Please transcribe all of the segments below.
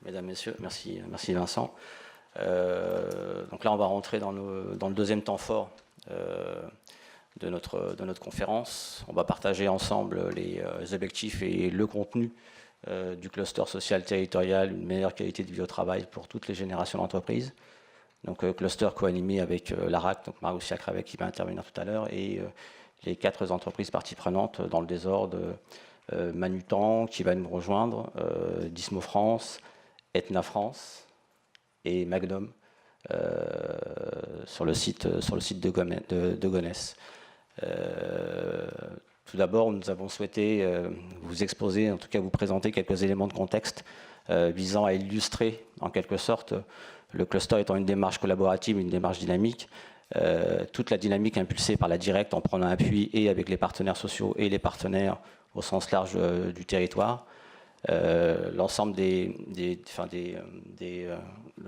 Mesdames, Messieurs. Merci Vincent. Donc là, on va rentrer dans le deuxième temps fort de notre conférence. On va partager ensemble les objectifs et le contenu du cluster social territorial, une meilleure qualité de vie au travail pour toutes les générations d'entreprises. Donc cluster co-animé avec l'ARAC, donc Maroussia Cravec qui va intervenir tout à l'heure, et les 4 entreprises parties prenantes dans le désordre, Manutan qui va nous rejoindre, Dismo France, Etna France et Magnum sur le site de Gonesse. Tout d'abord, nous avons souhaité vous exposer, en tout cas vous présenter quelques éléments de contexte visant à illustrer en quelque sorte le cluster étant une démarche collaborative, une démarche dynamique, toute la dynamique impulsée par la directe en prenant appui et avec les partenaires sociaux et les partenaires au sens large du territoire. L'ensemble le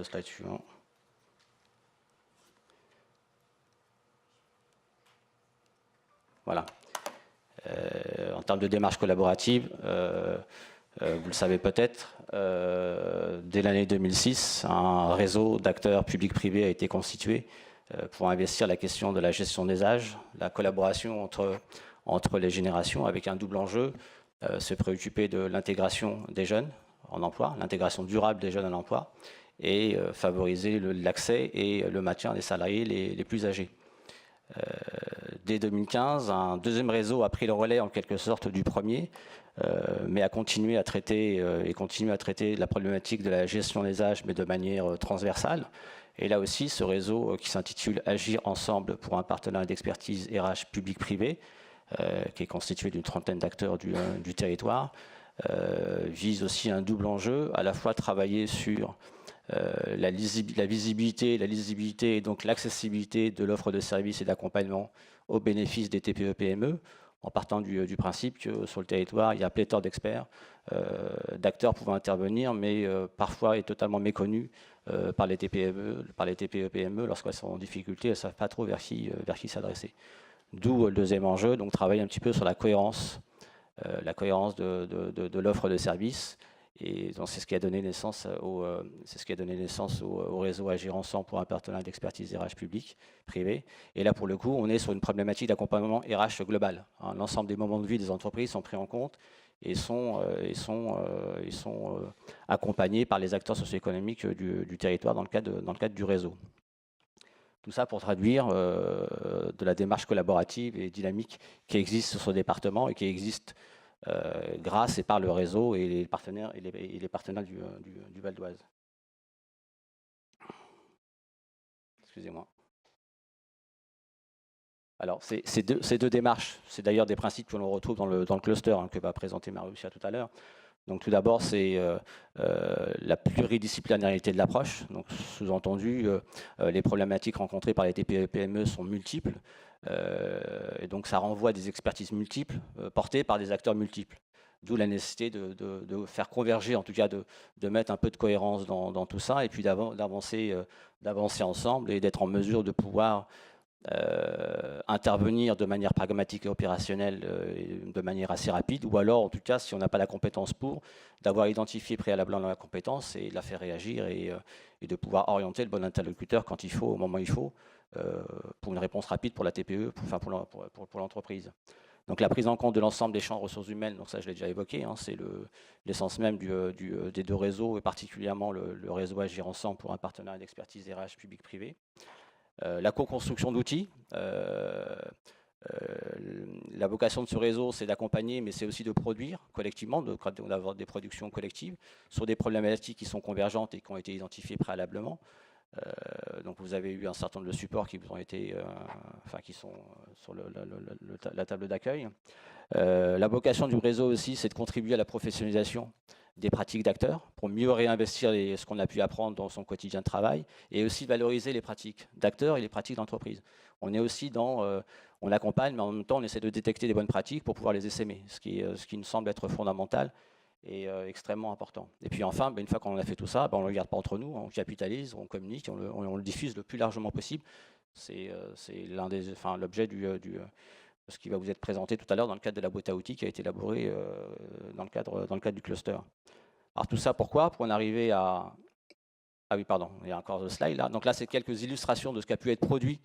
slide suivant. Voilà. En termes de démarche collaborative, vous le savez peut-être, dès l'année 2006, un réseau d'acteurs publics-privés a été constitué pour investir la question de la gestion des âges, la collaboration entre les générations avec un double enjeu, se préoccuper de l'intégration des jeunes en emploi, l'intégration durable des jeunes en emploi, et favoriser l'accès et le maintien des salariés les plus âgés. Dès 2015, un deuxième réseau a pris le relais en quelque sorte du premier, mais a continué à traiter la problématique de la gestion des âges, mais de manière transversale. Et là aussi, ce réseau qui s'intitule Agir ensemble pour un partenariat d'expertise RH public-privé, qui est constitué d'une trentaine d'acteurs du territoire, vise aussi un double enjeu, à la fois travailler sur la visibilité et donc l'accessibilité de l'offre de services et d'accompagnement au bénéfice des TPE-PME, en partant du principe que sur le territoire, il y a pléthore d'experts, d'acteurs pouvant intervenir, mais parfois est totalement méconnus par les TPE-PME lorsqu'elles sont en difficulté, elles ne savent pas trop vers qui s'adresser. D'où le deuxième enjeu, donc travailler un petit peu sur la cohérence de l'offre de services. Et donc c'est ce qui a donné naissance au réseau Agir ensemble pour un partenariat d'expertise RH public, privé. Et là, pour le coup, on est sur une problématique d'accompagnement RH global. Hein. L'ensemble des moments de vie des entreprises sont pris en compte et sont accompagnés par les acteurs socio-économiques du territoire dans le cadre du réseau. Tout ça pour traduire de la démarche collaborative et dynamique qui existe sur ce département et qui existe grâce et par le réseau et les partenaires, du Val d'Oise. Excusez-moi. Alors, ces deux démarches, c'est d'ailleurs des principes que l'on retrouve dans le cluster hein, que va présenter Maroussia tout à l'heure. Donc tout d'abord, c'est la pluridisciplinarité de l'approche. Donc sous-entendu, les problématiques rencontrées par les TPE-PME sont multiples. Et donc ça renvoie à des expertises multiples portées par des acteurs multiples. D'où la nécessité de faire converger, en tout cas de mettre un peu de cohérence dans tout ça et puis d'avancer ensemble et d'être en mesure de pouvoir intervenir de manière pragmatique et opérationnelle de manière assez rapide, ou alors en tout cas si on n'a pas la compétence d'avoir identifié préalablement la compétence et de la faire réagir et de pouvoir orienter le bon interlocuteur quand il faut, au moment où il faut, pour une réponse rapide pour la TPE, pour l'entreprise. Donc la prise en compte de l'ensemble des champs ressources humaines, donc ça je l'ai déjà évoqué, hein, c'est l'essence même des deux réseaux, et particulièrement le réseau Agir ensemble pour un partenariat d'expertise RH public-privé. La co-construction d'outils. La vocation de ce réseau, c'est d'accompagner, mais c'est aussi de produire collectivement, d'avoir des productions collectives sur des problématiques qui sont convergentes et qui ont été identifiées préalablement. Donc vous avez eu un certain nombre de supports qui vous ont été, qui sont sur la table d'accueil. La vocation du réseau aussi, c'est de contribuer à la professionnalisation des pratiques d'acteurs pour mieux réinvestir ce qu'on a pu apprendre dans son quotidien de travail et aussi valoriser les pratiques d'acteurs et les pratiques d'entreprise. On est aussi on accompagne, mais en même temps, on essaie de détecter les bonnes pratiques pour pouvoir les essaimer, ce qui nous semble être fondamental et extrêmement important. Et puis enfin, une fois qu'on a fait tout ça, on ne le garde pas entre nous, on capitalise, on communique, on le diffuse le plus largement possible. C'est l'objet ce qui va vous être présenté tout à l'heure dans le cadre de la boîte à outils qui a été élaborée dans le cadre du cluster. Alors tout ça pourquoi? Pour en arriver à... Ah oui, pardon, il y a encore le slide là. Donc là, c'est quelques illustrations de ce qui a pu être produit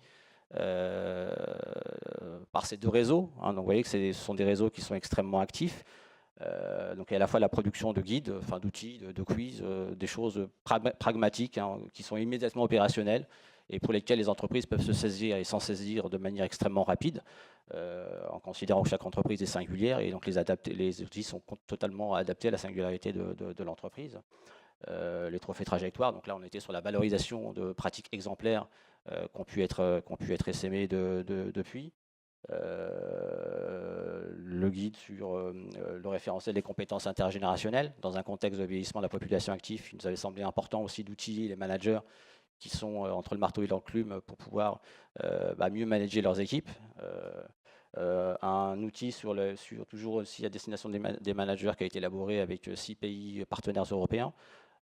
par ces deux réseaux. Hein. Donc vous voyez que ce sont des réseaux qui sont extrêmement actifs. Donc il y a à la fois la production de guides, enfin d'outils, de quiz, des choses pragmatiques hein, qui sont immédiatement opérationnelles et pour lesquelles les entreprises peuvent se saisir et s'en saisir de manière extrêmement rapide, en considérant que chaque entreprise est singulière et donc les outils sont totalement adaptés à la singularité de l'entreprise. Les trophées trajectoires, donc là on était sur la valorisation de pratiques exemplaires qui ont pu être essaimées depuis. Le guide sur le référentiel des compétences intergénérationnelles dans un contexte de vieillissement de la population active. Il nous avait semblé important aussi d'outiller les managers qui sont entre le marteau et l'enclume pour pouvoir mieux manager leurs équipes. Un outil sur toujours aussi à destination des managers qui a été élaboré avec 6 pays partenaires européens.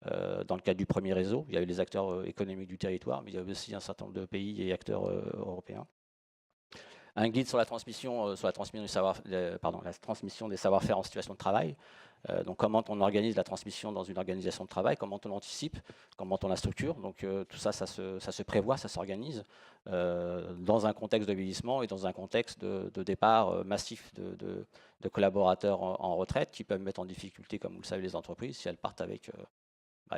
Dans le cadre du premier réseau, il y avait les acteurs économiques du territoire, mais il y avait aussi un certain nombre de pays et acteurs européens. Un guide sur la transmission, la transmission des savoir-faire en situation de travail. Donc comment on organise la transmission dans une organisation de travail, comment on l'anticipe, comment on la structure. Donc tout ça, ça se prévoit, ça s'organise dans un contexte de vieillissement et dans un contexte de départ massif de collaborateurs en retraite qui peuvent mettre en difficulté, comme vous le savez, les entreprises si elles partent avec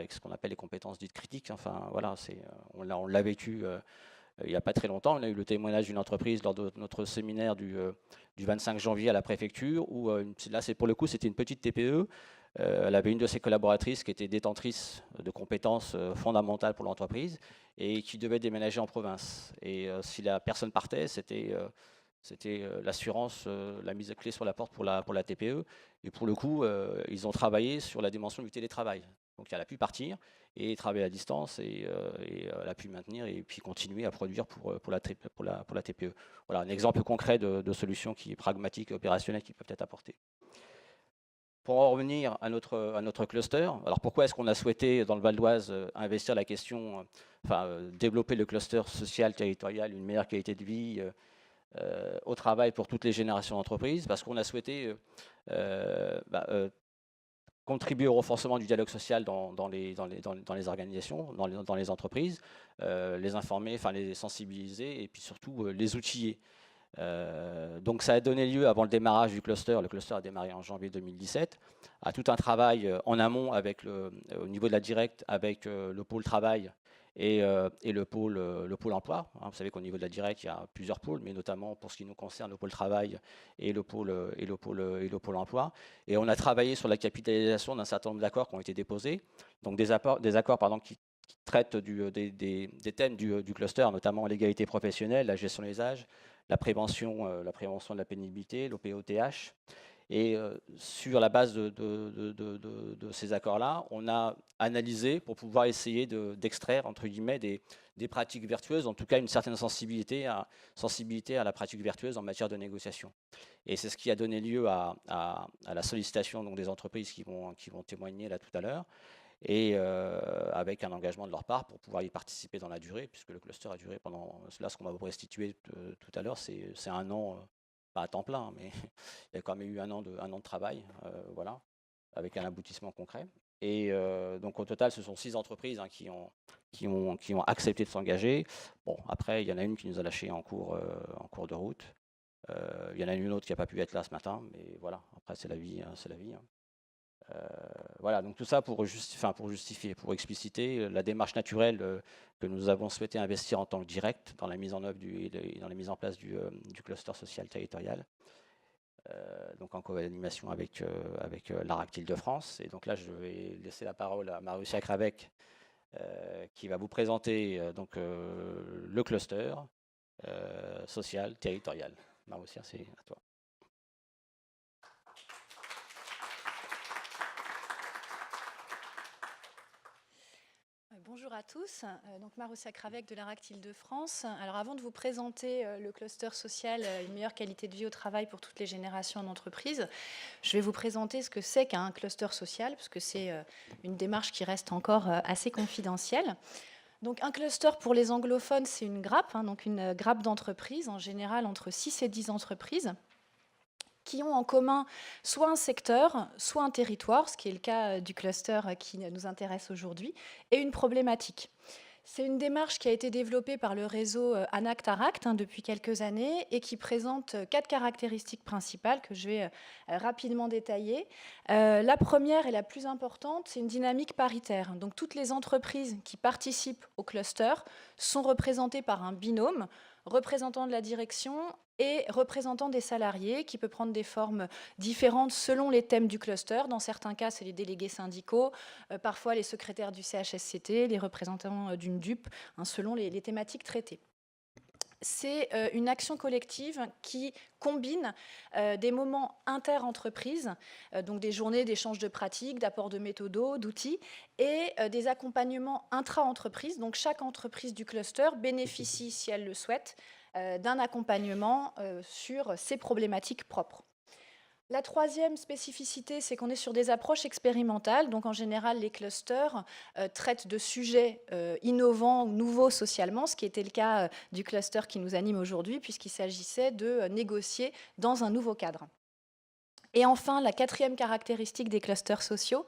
ce qu'on appelle les compétences dites critiques. Enfin voilà, on l'a vécu. Il n'y a pas très longtemps, on a eu le témoignage d'une entreprise lors de notre séminaire du 25 janvier à la préfecture, où là, pour le coup, c'était une petite TPE. Elle avait une de ses collaboratrices qui était détentrice de compétences fondamentales pour l'entreprise et qui devait déménager en province. Et si la personne partait, c'était l'assurance, la mise à clé sur la porte pour la TPE. Et pour le coup, ils ont travaillé sur la dimension du télétravail. Donc elle a pu partir et travailler à distance et elle a pu maintenir et puis continuer à produire pour la TPE. Voilà un exemple concret de solution qui est pragmatique et opérationnelle qui peut être apportée. Pour en revenir à notre cluster, alors pourquoi est-ce qu'on a souhaité dans le Val d'Oise investir la question, développer le cluster social territorial, une meilleure qualité de vie au travail pour toutes les générations d'entreprises? Parce qu'on a souhaité contribuer au renforcement du dialogue social dans les organisations, dans les entreprises, les informer, les sensibiliser et puis surtout les outiller. Donc ça a donné lieu avant le démarrage du cluster, le cluster a démarré en janvier 2017, à tout un travail en amont au niveau de la directe avec le pôle travail et le pôle emploi. Vous savez qu'au niveau de la directe, il y a plusieurs pôles, mais notamment pour ce qui nous concerne, le pôle travail et le pôle emploi. Et on a travaillé sur la capitalisation d'un certain nombre d'accords qui ont été déposés, donc des accords qui traitent des thèmes du cluster, notamment l'égalité professionnelle, la gestion des âges, la prévention de la pénibilité, l'OPOTH. Et sur la base de ces accords-là, on a analysé pour pouvoir essayer d'extraire, entre guillemets, des pratiques vertueuses, en tout cas une certaine sensibilité à la pratique vertueuse en matière de négociation. Et c'est ce qui a donné lieu à la sollicitation donc, des entreprises qui vont témoigner là tout à l'heure, et avec un engagement de leur part pour pouvoir y participer dans la durée, puisque le cluster a duré pendant, là ce qu'on va vous restituer tout à l'heure, c'est un an, pas à temps plein, mais il y a quand même eu un an de travail, voilà, avec un aboutissement concret. Et donc au total, ce sont 6 entreprises qui ont accepté de s'engager. Bon, après, il y en a une qui nous a lâché en cours de route. Il y en a une autre qui n'a pas pu être là ce matin, mais voilà, après c'est la vie, c'est la vie. Voilà, donc tout ça pour justifier, pour expliciter la démarche naturelle que nous avons souhaité investir en tant que direct dans la mise en œuvre dans la mise en place du cluster social territorial, donc en co-animation avec l'ARACT Île-de-France. Et donc là, je vais laisser la parole à Marussia Kravec qui va vous présenter le cluster social territorial. Marussia, c'est à toi. Bonjour à tous, donc Marussia Kravec de l'ARACT Île-de-France. Alors avant de vous présenter le cluster social, une meilleure qualité de vie au travail pour toutes les générations d'entreprises, je vais vous présenter ce que c'est qu'un cluster social, parce que c'est une démarche qui reste encore assez confidentielle. Donc un cluster pour les anglophones, c'est une grappe, donc une grappe d'entreprises, en général entre 6 et 10 entreprises, qui ont en commun soit un secteur, soit un territoire, ce qui est le cas du cluster qui nous intéresse aujourd'hui, et une problématique. C'est une démarche qui a été développée par le réseau ANACT-ARACT depuis quelques années et qui présente 4 caractéristiques principales que je vais rapidement détailler. La première et la plus importante, c'est une dynamique paritaire. Donc toutes les entreprises qui participent au cluster sont représentées par un binôme, représentant de la direction et représentant des salariés, qui peut prendre des formes différentes selon les thèmes du cluster. Dans certains cas, c'est les délégués syndicaux, parfois les secrétaires du CHSCT, les représentants d'une DUP, selon les thématiques traitées. C'est une action collective qui combine des moments inter-entreprises, donc des journées d'échange de pratiques, d'apport de méthodos, d'outils, et des accompagnements intra-entreprises. Donc chaque entreprise du cluster bénéficie, si elle le souhaite, d'un accompagnement sur ses problématiques propres. La troisième spécificité, c'est qu'on est sur des approches expérimentales. Donc, en général, les clusters traitent de sujets innovants ou nouveaux socialement, ce qui était le cas du cluster qui nous anime aujourd'hui, puisqu'il s'agissait de négocier dans un nouveau cadre. Et enfin, la quatrième caractéristique des clusters sociaux,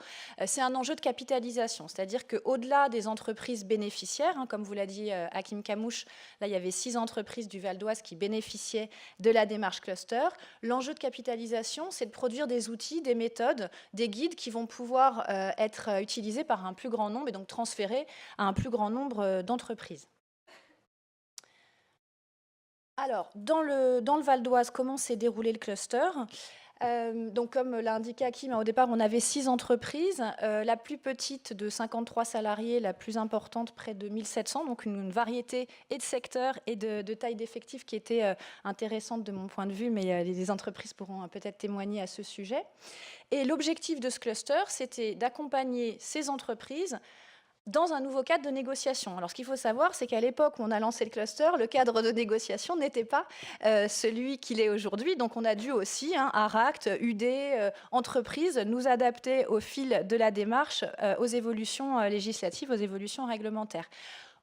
c'est un enjeu de capitalisation. C'est-à-dire qu'au-delà des entreprises bénéficiaires, comme vous l'a dit Hakim Kamouche, là, il y avait 6 entreprises du Val d'Oise qui bénéficiaient de la démarche cluster. L'enjeu de capitalisation, c'est de produire des outils, des méthodes, des guides qui vont pouvoir être utilisés par un plus grand nombre et donc transférés à un plus grand nombre d'entreprises. Alors, dans le Val d'Oise, comment s'est déroulé le cluster ? Donc, comme l'a indiqué Hakim, au départ, on avait 6 entreprises, la plus petite de 53 salariés, la plus importante près de 1700, donc une variété et de secteurs et de taille d'effectifs qui était intéressante de mon point de vue, mais les entreprises pourront peut-être témoigner à ce sujet. Et l'objectif de ce cluster, c'était d'accompagner ces entreprises dans un nouveau cadre de négociation. Alors, ce qu'il faut savoir, c'est qu'à l'époque où on a lancé le cluster, le cadre de négociation n'était pas celui qu'il est aujourd'hui. Donc, on a dû aussi, ARACT, UD, entreprises, nous adapter au fil de la démarche aux évolutions législatives, aux évolutions réglementaires.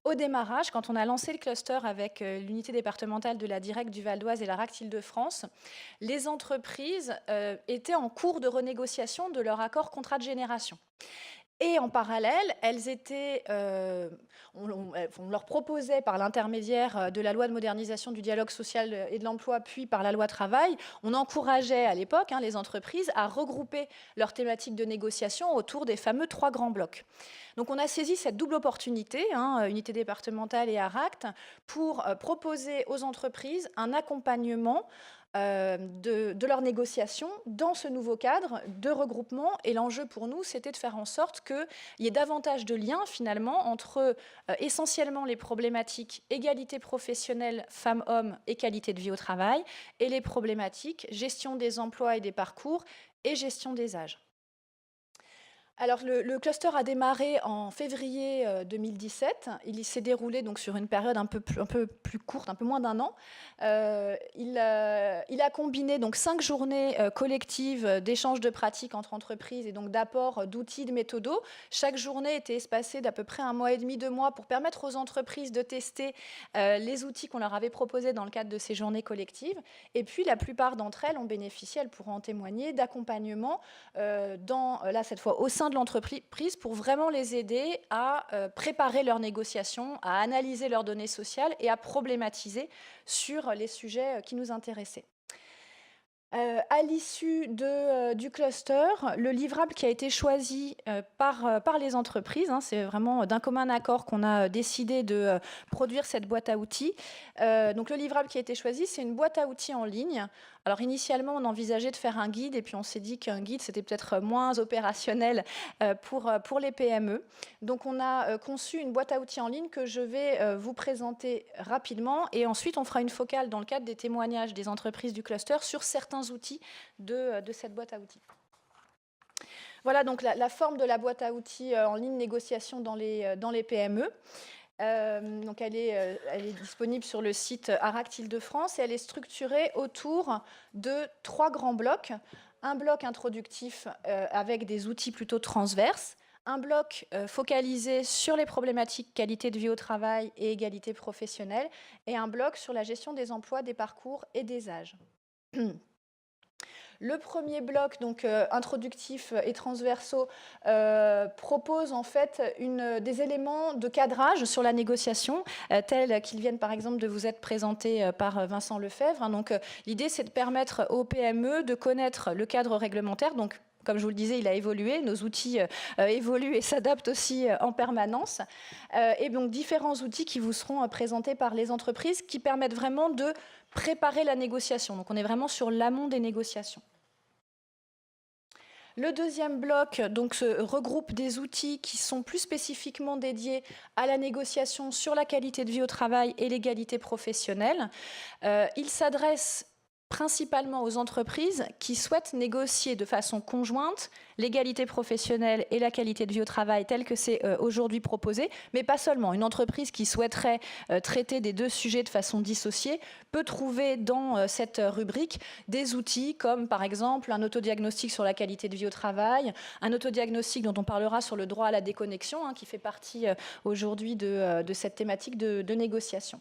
Au démarrage, quand on a lancé le cluster avec l'unité départementale de la Directe du Val d'Oise et la RACT Île-de-France, les entreprises étaient en cours de renégociation de leur accord contrat de génération. Et en parallèle, on leur proposait par l'intermédiaire de la loi de modernisation du dialogue social et de l'emploi, puis par la loi travail, on encourageait à l'époque les entreprises à regrouper leurs thématiques de négociation autour des fameux 3 grands blocs. Donc on a saisi cette double opportunité, unité départementale et ARACT, pour proposer aux entreprises un accompagnement de leurs négociations dans ce nouveau cadre de regroupement. Et l'enjeu pour nous, c'était de faire en sorte qu'il y ait davantage de liens finalement entre essentiellement les problématiques égalité professionnelle femmes-hommes et qualité de vie au travail et les problématiques gestion des emplois et des parcours et gestion des âges. Alors, le cluster a démarré en février 2017. Il s'est déroulé donc sur une période un peu plus courte, un peu moins d'1 an. Il a combiné donc 5 journées collectives d'échange de pratiques entre entreprises et donc d'apport d'outils, de méthodos. Chaque journée était espacée d'à peu près 1 mois et demi, 2 mois pour permettre aux entreprises de tester les outils qu'on leur avait proposés dans le cadre de ces journées collectives. Et puis, la plupart d'entre elles ont bénéficié, elles pourront en témoigner, d'accompagnement là cette fois au sein de l'entreprise pour vraiment les aider à préparer leurs négociations, à analyser leurs données sociales et à problématiser sur les sujets qui nous intéressaient. À l'issue du cluster, le livrable qui a été choisi par les entreprises, c'est vraiment d'un commun accord qu'on a décidé de produire cette boîte à outils. Donc le livrable qui a été choisi, c'est une boîte à outils en ligne. Alors initialement, on envisageait de faire un guide et puis on s'est dit qu'un guide, c'était peut-être moins opérationnel pour les PME. Donc on a conçu une boîte à outils en ligne que je vais vous présenter rapidement et ensuite on fera une focale dans le cadre des témoignages des entreprises du cluster sur certains outils de cette boîte à outils. Voilà donc la forme de la boîte à outils en ligne négociation dans les PME. Donc elle est disponible sur le site ARACT Île-de-France et elle est structurée autour de 3 grands blocs. Un bloc introductif avec des outils plutôt transverses, un bloc focalisé sur les problématiques qualité de vie au travail et égalité professionnelle, et un bloc sur la gestion des emplois, des parcours et des âges. Le premier bloc, donc introductif et transversaux, propose en fait des éléments de cadrage sur la négociation, tels qu'ils viennent par exemple de vous être présentés par Vincent Lefebvre. Hein. Donc l'idée, c'est de permettre aux PME de connaître le cadre réglementaire. Donc, comme je vous le disais, il a évolué, nos outils évoluent et s'adaptent aussi en permanence. Et donc différents outils qui vous seront présentés par les entreprises qui permettent vraiment de préparer la négociation. Donc on est vraiment sur l'amont des négociations. Le deuxième bloc donc, regroupe des outils qui sont plus spécifiquement dédiés à la négociation sur la qualité de vie au travail et l'égalité professionnelle. Il s'adresse principalement aux entreprises qui souhaitent négocier de façon conjointe l'égalité professionnelle et la qualité de vie au travail telle que c'est aujourd'hui proposé, mais pas seulement. Une entreprise qui souhaiterait traiter des deux sujets de façon dissociée peut trouver dans cette rubrique des outils comme par exemple un autodiagnostic sur la qualité de vie au travail, un autodiagnostic dont on parlera sur le droit à la déconnexion, hein, qui fait partie aujourd'hui de cette thématique de négociation.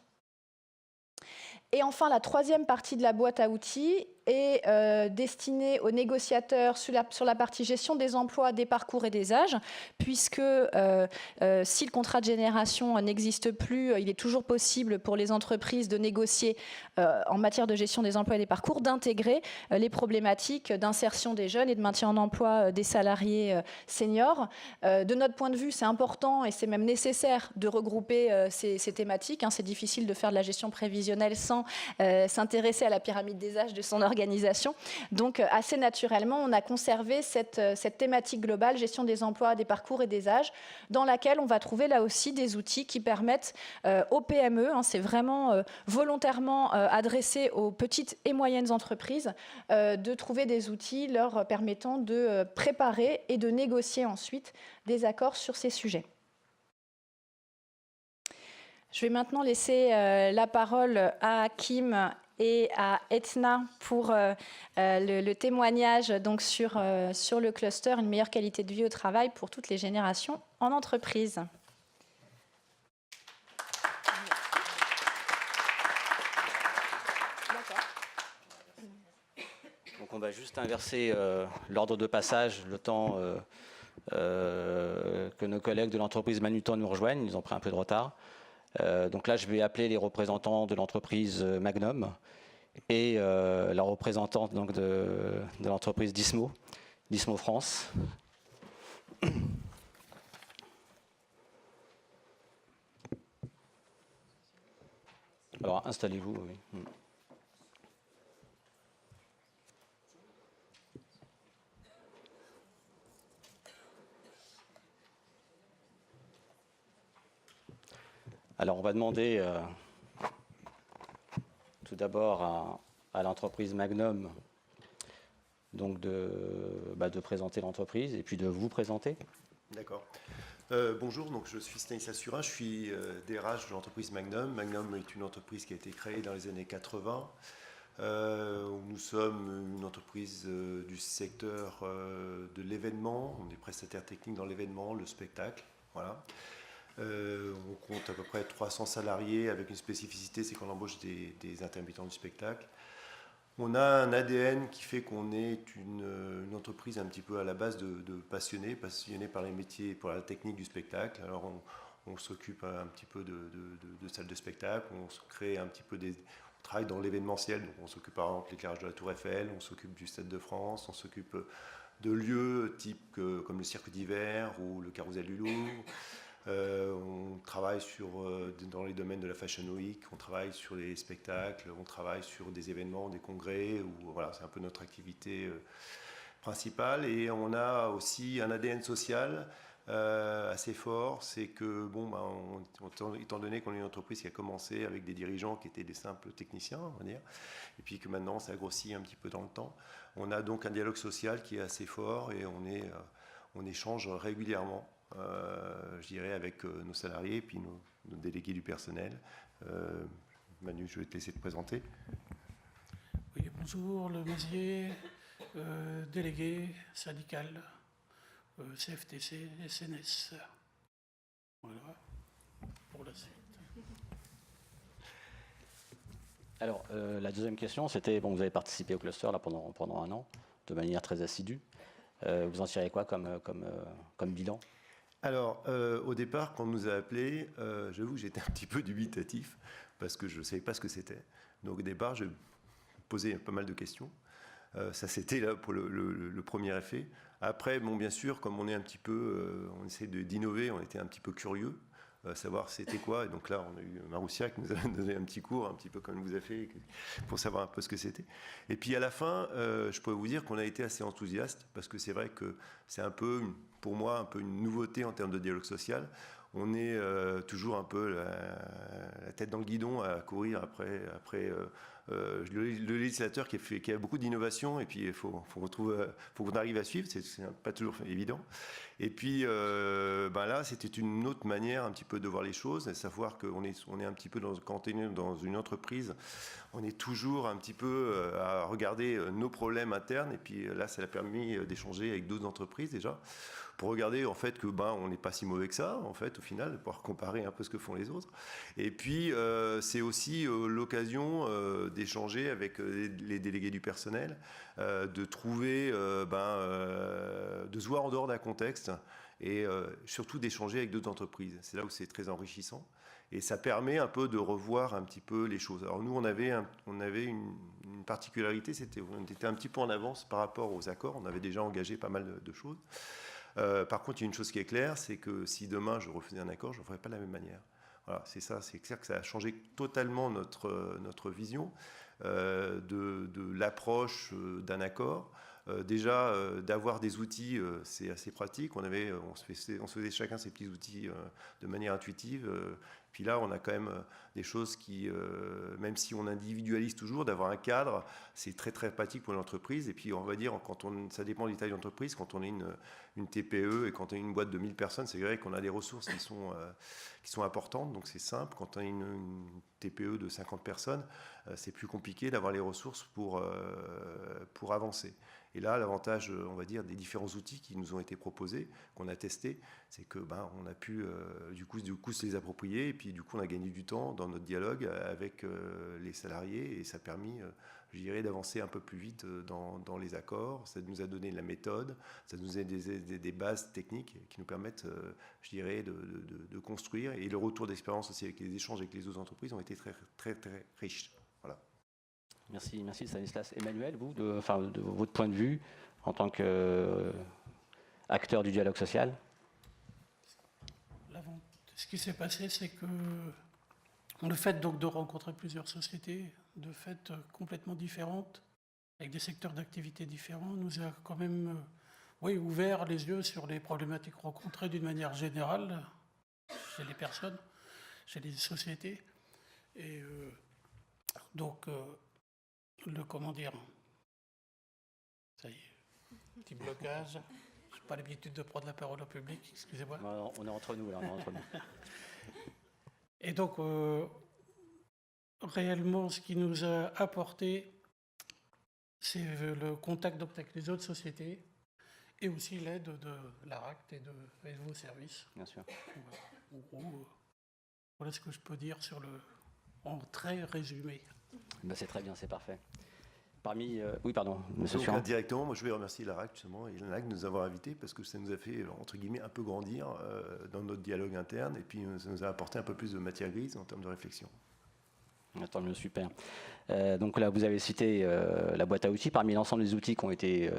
Et enfin, la troisième partie de la boîte à outils est destinée aux négociateurs sur la partie gestion des emplois, des parcours et des âges, puisque si le contrat de génération n'existe plus, il est toujours possible pour les entreprises de négocier en matière de gestion des emplois et des parcours, d'intégrer les problématiques d'insertion des jeunes et de maintien en emploi des salariés seniors. De notre point de vue, c'est important et c'est même nécessaire de regrouper ces thématiques. Hein. C'est difficile de faire de la gestion prévisionnelle sans s'intéresser à la pyramide des âges de son organisation. Donc, assez naturellement, on a conservé cette thématique globale, gestion des emplois, des parcours et des âges, dans laquelle on va trouver là aussi des outils qui permettent aux PME, hein, c'est vraiment volontairement adressé aux petites et moyennes entreprises, de trouver des outils leur permettant de préparer et de négocier ensuite des accords sur ces sujets. Je vais maintenant laisser la parole à Hakim et à Etna pour le témoignage donc, sur le cluster « Une meilleure qualité de vie au travail pour toutes les générations en entreprise ». Donc on va juste inverser l'ordre de passage, le temps que nos collègues de l'entreprise Manutan nous rejoignent. Ils ont pris un peu de retard. Donc là, je vais appeler les représentants de l'entreprise Magnum et la représentante donc, de l'entreprise Dismo France. Alors, installez-vous. Oui. Alors, on va demander tout d'abord à l'entreprise Magnum donc de présenter l'entreprise et puis de vous présenter. D'accord. Bonjour, donc je suis Stanislas Surin, je suis DRH de l'entreprise Magnum. Magnum est une entreprise qui a été créée dans les années 80. Nous sommes une entreprise du secteur de l'événement. On est prestataire technique dans l'événement, le spectacle. Voilà. On compte à peu près 300 salariés avec une spécificité, c'est qu'on embauche des intermittents du spectacle. On a un ADN qui fait qu'on est une entreprise un petit peu à la base de passionnés par les métiers, pour la technique du spectacle. Alors on s'occupe un petit peu de salles de spectacle, on se crée un petit peu on travaille dans l'événementiel, donc on s'occupe par exemple de l'éclairage de la Tour Eiffel, on s'occupe du Stade de France, on s'occupe de lieux type comme le cirque d'hiver ou le Carrousel du Louvre. On travaille dans les domaines de la Fashion Week, on travaille sur les spectacles, on travaille sur des événements, des congrès, voilà, c'est un peu notre activité principale. Et on a aussi un ADN social assez fort, c'est que, étant donné qu'on est une entreprise qui a commencé avec des dirigeants qui étaient des simples techniciens, on va dire, et puis que maintenant ça a grossi un petit peu dans le temps, on a donc un dialogue social qui est assez fort et on échange régulièrement. Je dirais avec nos salariés et puis nos délégués du personnel. Manu, je vais te laisser te présenter. Oui, bonjour, Le Mézier, délégué syndical, CFTC, SNS. Voilà, pour la suite. Alors, la deuxième question, c'était, vous avez participé au cluster là, pendant un an. de manière très assidue. Vous en tirez quoi comme bilan? Alors, au départ, quand on nous a appelés, j'avoue que j'étais un petit peu dubitatif parce que je ne savais pas ce que c'était. Donc, au départ, je posais pas mal de questions. Ça, c'était là pour le premier effet. Après, bon, bien sûr, comme on est un petit peu, on essaie d'innover, on était un petit peu curieux, savoir c'était quoi. Et donc là, on a eu Maroussia qui nous a donné un petit cours, un petit peu comme vous avez fait, pour savoir un peu ce que c'était. Et puis à la fin, je pourrais vous dire qu'on a été assez enthousiaste parce que c'est vrai que c'est un peu, pour moi, un peu une nouveauté en termes de dialogue social. On est toujours un peu la tête dans le guidon à courir après le législateur qui a beaucoup d'innovation, et puis il faut qu'on arrive à suivre, c'est pas toujours évident. Et puis là, c'était une autre manière un petit peu de voir les choses, à savoir qu'on est un petit peu quand on est dans une entreprise, on est toujours un petit peu à regarder nos problèmes internes, et puis là, ça a permis d'échanger avec d'autres entreprises déjà, pour regarder en fait que on n'est pas si mauvais que ça, en fait, au final, de pouvoir comparer un peu ce que font les autres. Et puis, c'est aussi l'occasion d'échanger avec les délégués du personnel, de trouver, de se voir en dehors d'un contexte, et surtout d'échanger avec d'autres entreprises. C'est là où c'est très enrichissant. Et ça permet un peu de revoir un petit peu les choses. Alors nous, on avait une particularité, on était un petit peu en avance par rapport aux accords. On avait déjà engagé pas mal de choses. Par contre, il y a une chose qui est claire, c'est que si demain je refaisais un accord, je ne le ferais pas de la même manière. Voilà, c'est ça, c'est clair que ça a changé totalement notre vision de l'approche d'un accord. Déjà, d'avoir des outils, c'est assez pratique. On se faisait chacun ses petits outils de manière intuitive. Puis là, on a quand même des choses qui, même si on individualise toujours, d'avoir un cadre, c'est très très pratique pour l'entreprise. Et puis, on va dire, ça dépend du taille d'entreprise. Quand on est une TPE et quand on est une boîte de 1000 personnes, c'est vrai qu'on a des ressources qui sont importantes. Donc, c'est simple. Quand on est une TPE de 50 personnes, c'est plus compliqué d'avoir les ressources pour avancer. Et là, l'avantage, on va dire, des différents outils qui nous ont été proposés, qu'on a testés, c'est que on a pu du coup se les approprier, et puis du coup on a gagné du temps dans notre dialogue avec les salariés, et ça a permis, je dirais, d'avancer un peu plus vite dans les accords. Ça nous a donné de la méthode, ça nous a donné des bases techniques qui nous permettent, je dirais, de construire. Et le retour d'expérience aussi avec les échanges avec les autres entreprises ont été très très très riches. Voilà. Merci Stanislas. Emmanuel, vous, de votre point de vue, en tant qu'acteur du dialogue social? Ce qui s'est passé, c'est que le fait donc de rencontrer plusieurs sociétés, de fait complètement différentes, avec des secteurs d'activité différents, nous a quand même ouvert les yeux sur les problématiques rencontrées d'une manière générale chez les personnes, chez les sociétés. Et donc, comment dire, ça y est, petit blocage. Je n'ai pas l'habitude de prendre la parole au public, excusez-moi. Non, on est entre nous, là, on est entre nous. Et donc, réellement, ce qui nous a apporté, c'est le contact donc, avec les autres sociétés et aussi l'aide de l'ARACT et de vos services. Bien sûr. En gros, voilà ce que je peux dire en très résumé. C'est très bien, c'est parfait. Oui, pardon, monsieur Donc, Surin. directement, moi, je vais remercier l'ARACT, justement, et l'ARACT de nous avoir invités, parce que ça nous a fait, entre guillemets, un peu grandir dans notre dialogue interne, et puis ça nous a apporté un peu plus de matière grise en termes de réflexion. Tant mieux, super. Donc là, vous avez cité la boîte à outils. Parmi l'ensemble des outils qui ont été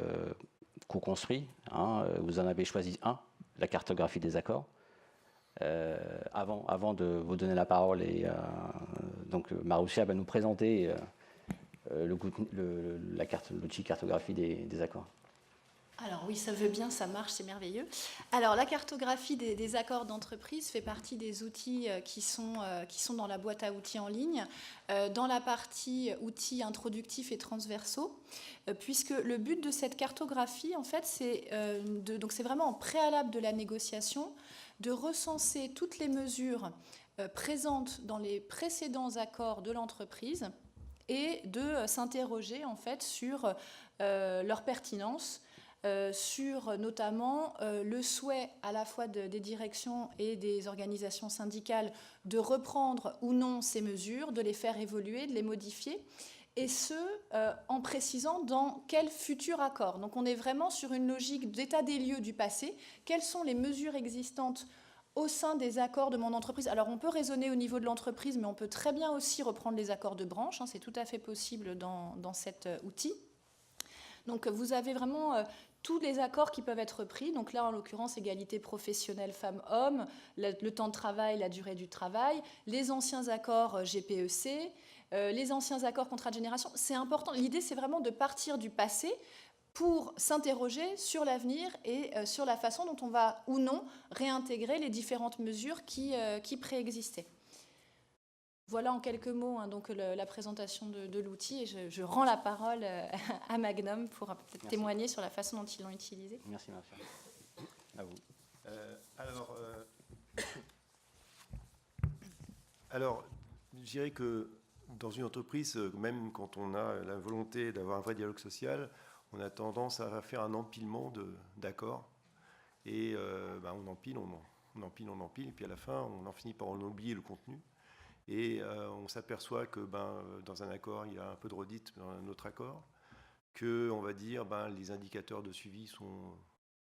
co-construits, vous en avez choisi un, la cartographie des accords. Avant de vous donner la parole, donc Maroussia va nous présenter l'outil cartographie des accords. Alors oui, ça veut bien, ça marche, c'est merveilleux. Alors la cartographie des accords d'entreprise fait partie des outils qui sont dans la boîte à outils en ligne, dans la partie outils introductifs et transversaux, puisque le but de cette cartographie, en fait, donc c'est vraiment en préalable de la négociation, de recenser toutes les mesures présentes dans les précédents accords de l'entreprise et de s'interroger en fait sur leur pertinence, sur notamment le souhait à la fois des directions et des organisations syndicales de reprendre ou non ces mesures, de les faire évoluer, de les modifier, et ce, en précisant dans quel futur accord. Donc on est vraiment sur une logique d'état des lieux du passé. Quelles sont les mesures existantes au sein des accords de mon entreprise? Alors on peut raisonner au niveau de l'entreprise, mais on peut très bien aussi reprendre les accords de branche, hein, c'est tout à fait possible dans cet outil. Donc vous avez vraiment tous les accords qui peuvent être pris. Donc là, en l'occurrence, égalité professionnelle femmes-hommes, le temps de travail, la durée du travail, les anciens accords GPEC, les anciens accords contrat de génération. C'est important. L'idée, c'est vraiment de partir du passé pour s'interroger sur l'avenir et sur la façon dont on va ou non réintégrer les différentes mesures qui préexistaient. Voilà en quelques mots, hein, donc la présentation de l'outil, et je rends la parole à Magnum pour peut-être témoigner sur la façon dont ils l'ont utilisé. Merci, Martial. À vous. Alors, je dirais que dans une entreprise, même quand on a la volonté d'avoir un vrai dialogue social, on a tendance à faire un empilement d'accords. Et on empile, on empile, et puis à la fin, on en finit par en oublier le contenu. Et on s'aperçoit que dans un accord, il y a un peu de redite dans un autre accord, que on va dire les indicateurs de suivi sont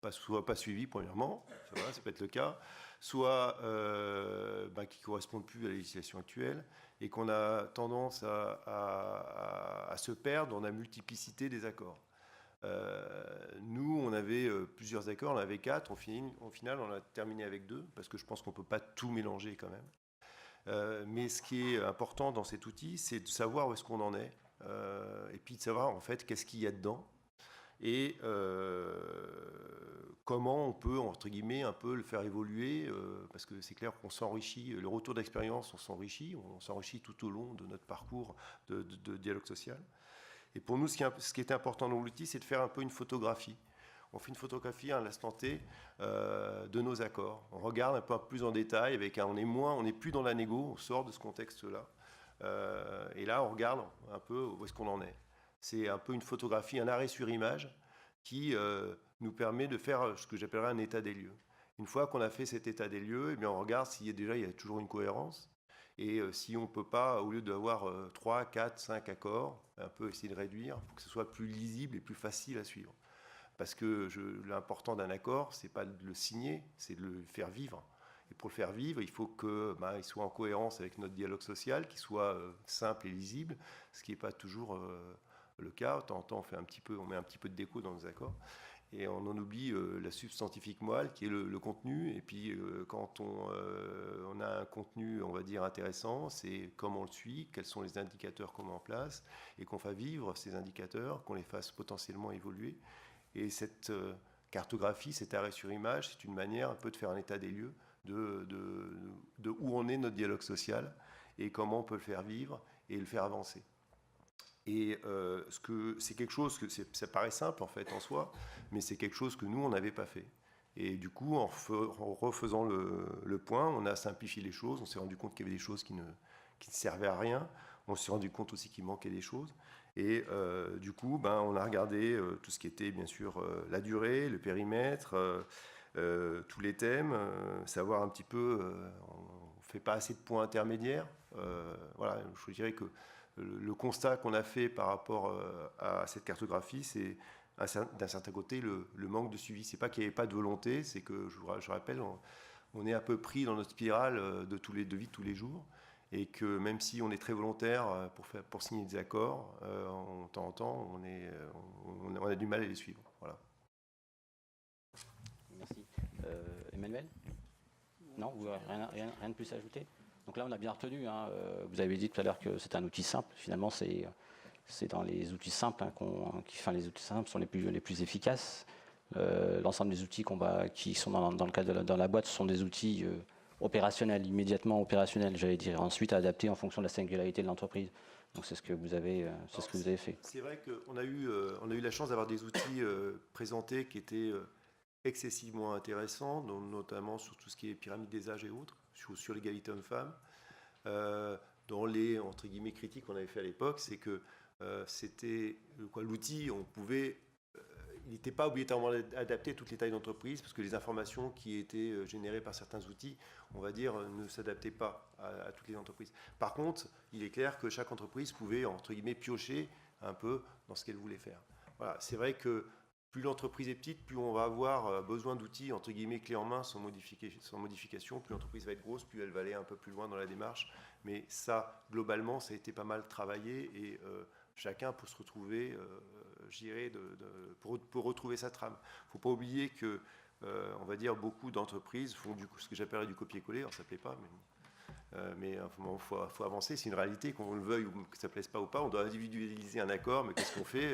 soit pas suivis, premièrement, ça peut être le cas, soit qui ne correspondent plus à la législation actuelle, et qu'on a tendance à se perdre dans la multiplicité des accords. Nous, on avait plusieurs accords, on en avait 4, au final, on a terminé avec 2, parce que je pense qu'on ne peut pas tout mélanger quand même. Mais ce qui est important dans cet outil, c'est de savoir où est-ce qu'on en est, et puis de savoir en fait qu'est-ce qu'il y a dedans, et comment on peut, entre guillemets, un peu le faire évoluer, parce que c'est clair qu'on s'enrichit, le retour d'expérience, on s'enrichit tout au long de notre parcours de dialogue social. Et pour nous, ce qui était important dans l'outil, c'est de faire un peu une photographie. On fait une photographie à l'instant T de nos accords. On regarde un peu plus en détail, on n'est plus dans la négo, on sort de ce contexte-là. Et là, on regarde un peu où est-ce qu'on en est. C'est un peu une photographie, un arrêt sur image qui nous permet de faire ce que j'appellerais un état des lieux. Une fois qu'on a fait cet état des lieux, eh bien, on regarde s'il y a toujours une cohérence. Et si on ne peut pas, au lieu d'avoir 3, 4, 5 accords, un peu essayer de réduire pour que ce soit plus lisible et plus facile à suivre. Parce que l'important d'un accord, ce n'est pas de le signer, c'est de le faire vivre. Et pour le faire vivre, il faut qu'il soit en cohérence avec notre dialogue social, qu'il soit simple et lisible, ce qui n'est pas toujours le cas. De temps en temps, on met un petit peu de déco dans nos accords. Et on en oublie la substantifique moelle, qui est le contenu. Et puis, quand on a un contenu, on va dire, intéressant, c'est comment on le suit, quels sont les indicateurs qu'on met en place, et qu'on fasse vivre ces indicateurs, qu'on les fasse potentiellement évoluer. Et cette cartographie, cet arrêt sur image, c'est une manière un peu de faire un état des lieux de où en est notre dialogue social et comment on peut le faire vivre et le faire avancer. Et c'est quelque chose ça paraît simple en fait en soi, mais c'est quelque chose que nous, on n'avait pas fait. Et du coup, en refaisant le point, on a simplifié les choses, on s'est rendu compte qu'il y avait des choses qui ne servaient à rien, on s'est rendu compte aussi qu'il manquait des choses. Et du coup, on a regardé tout ce qui était, bien sûr, la durée, le périmètre, tous les thèmes, savoir un petit peu, on ne fait pas assez de points intermédiaires. Voilà, je dirais que le constat qu'on a fait par rapport à cette cartographie, c'est d'un certain côté le manque de suivi. C'est pas qu'il n'y avait pas de volonté, c'est que, je rappelle, on est un peu pris dans notre spirale de vie de tous les jours. Et que même si on est très volontaire pour signer des accords, de temps en temps, on a du mal à les suivre. Voilà. Merci. Emmanuel ? Non, rien de plus à ajouter ? Donc là, on a bien retenu, hein, vous avez dit tout à l'heure que c'est un outil simple. Finalement, c'est dans les outils simples, les outils simples sont les plus efficaces. L'ensemble des outils qui sont dans le cadre dans la boîte, ce sont des outils opérationnel, immédiatement opérationnel, j'allais dire, ensuite adapté en fonction de la singularité de l'entreprise. Donc c'est ce que vous avez fait. C'est vrai qu'on a eu la chance d'avoir des outils présentés qui étaient excessivement intéressants, notamment sur tout ce qui est pyramide des âges et autres, sur l'égalité homme-femme. Dans les entre guillemets critiques qu'on avait fait à l'époque, c'est que c'était l'outil, il n'était pas obligatoirement adapté à toutes les tailles d'entreprise, parce que les informations qui étaient générées par certains outils, on va dire, ne s'adaptaient pas à toutes les entreprises. Par contre, il est clair que chaque entreprise pouvait, entre guillemets, piocher un peu dans ce qu'elle voulait faire. Voilà, c'est vrai que plus l'entreprise est petite, plus on va avoir besoin d'outils, entre guillemets, clés en main, sans modification. Plus l'entreprise va être grosse, plus elle va aller un peu plus loin dans la démarche. Mais ça, globalement, ça a été pas mal travaillé et chacun peut se retrouver, pour retrouver sa trame. Il ne faut pas oublier que, on va dire, beaucoup d'entreprises font ce que j'appellerais du copier-coller. Alors, ça ne plaît pas, mais il faut avancer. C'est une réalité, qu'on le veuille ou que ça ne plaise pas ou pas. On doit individualiser un accord, mais qu'est-ce qu'on fait?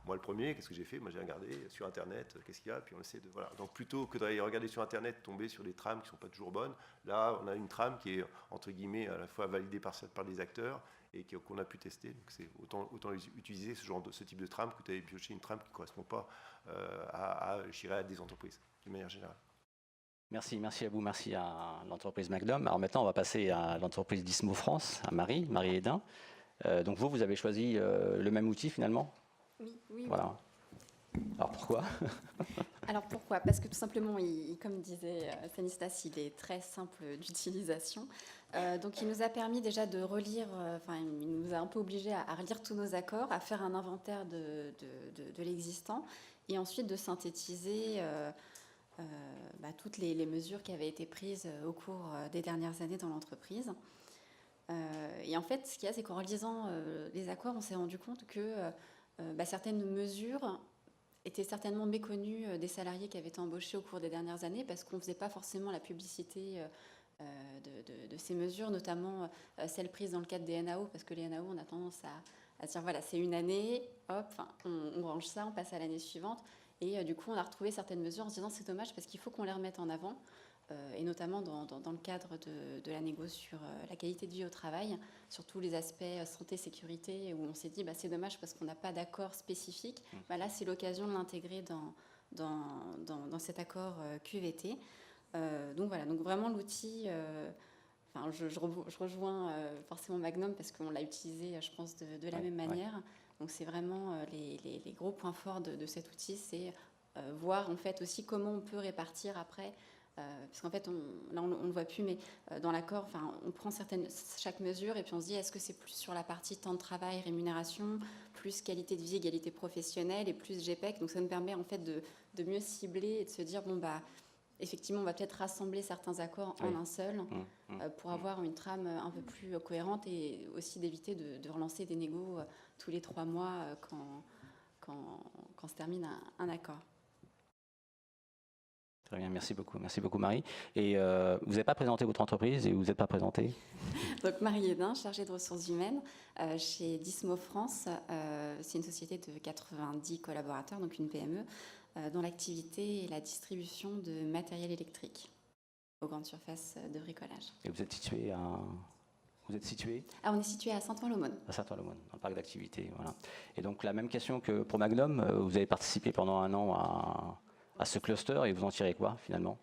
Moi, le premier, qu'est-ce que j'ai fait? Moi, j'ai regardé sur Internet, qu'est-ce qu'il y a, puis on essaie de... Voilà. Donc, plutôt que d'aller regarder sur Internet, tomber sur des trames qui ne sont pas toujours bonnes, là, on a une trame qui est, entre guillemets, à la fois validée par des acteurs et qu'on a pu tester. Donc, c'est autant utiliser ce type de trame que d'aller piocher une trame qui ne correspond pas à des entreprises, de manière générale. Merci à vous, merci à l'entreprise Magnum. Alors maintenant, on va passer à l'entreprise Dismo France, à Marie Hédin. Donc vous avez choisi le même outil finalement? Oui. Voilà. Alors pourquoi? Alors pourquoi? Parce que tout simplement, comme disait Stanislas, il est très simple d'utilisation. Donc il nous a permis déjà de relire, il nous a un peu obligés à relire tous nos accords, à faire un inventaire de l'existant et ensuite de synthétiser toutes les mesures qui avaient été prises au cours des dernières années dans l'entreprise. Et en fait, ce qu'il y a, c'est qu'en relisant les accords, on s'est rendu compte que certaines mesures étaient certainement méconnues des salariés qui avaient été embauchés au cours des dernières années parce qu'on ne faisait pas forcément la publicité de ces mesures, notamment celles prises dans le cadre des NAO, parce que les NAO, on a tendance à dire, voilà, c'est une année, hop, on range ça, on passe à l'année suivante. Et du coup, on a retrouvé certaines mesures en se disant c'est dommage parce qu'il faut qu'on les remette en avant, et notamment dans le cadre de la négo sur la qualité de vie au travail, sur tous les aspects santé, sécurité, où on s'est dit c'est dommage parce qu'on n'a pas d'accord spécifique. Là, c'est l'occasion de l'intégrer dans cet accord QVT. Donc voilà, donc vraiment l'outil... je rejoins forcément Magnum parce qu'on l'a utilisé, je pense, de la même manière. Donc c'est vraiment les gros points forts de cet outil, c'est voir en fait aussi comment on peut répartir après, parce qu'en fait on ne le voit plus, mais dans l'accord, on prend chaque mesure et puis on se dit est-ce que c'est plus sur la partie temps de travail, rémunération, plus qualité de vie, égalité professionnelle et plus GPEC. Donc ça nous permet en fait de mieux cibler et de se dire effectivement, on va peut-être rassembler certains accords en un seul pour avoir une trame un peu plus cohérente et aussi d'éviter de relancer des négos tous les 3 mois quand se termine un accord. Très bien, merci beaucoup Marie. Et vous n'avez pas présenté votre entreprise et vous n'êtes pas présentée? Donc Marie Hédin, chargée de ressources humaines chez Dismo France. C'est une société de 90 collaborateurs, donc une PME, dont l'activité est la distribution de matériel électrique aux grandes surfaces de bricolage. Et vous êtes situé à... On est situé à Saint-Ouen-l'Aumône. À Saint-Ouen-l'Aumône, dans le parc d'activité. Voilà. Et donc la même question que pour Magnum, vous avez participé pendant un an à ce cluster et vous en tirez quoi finalement?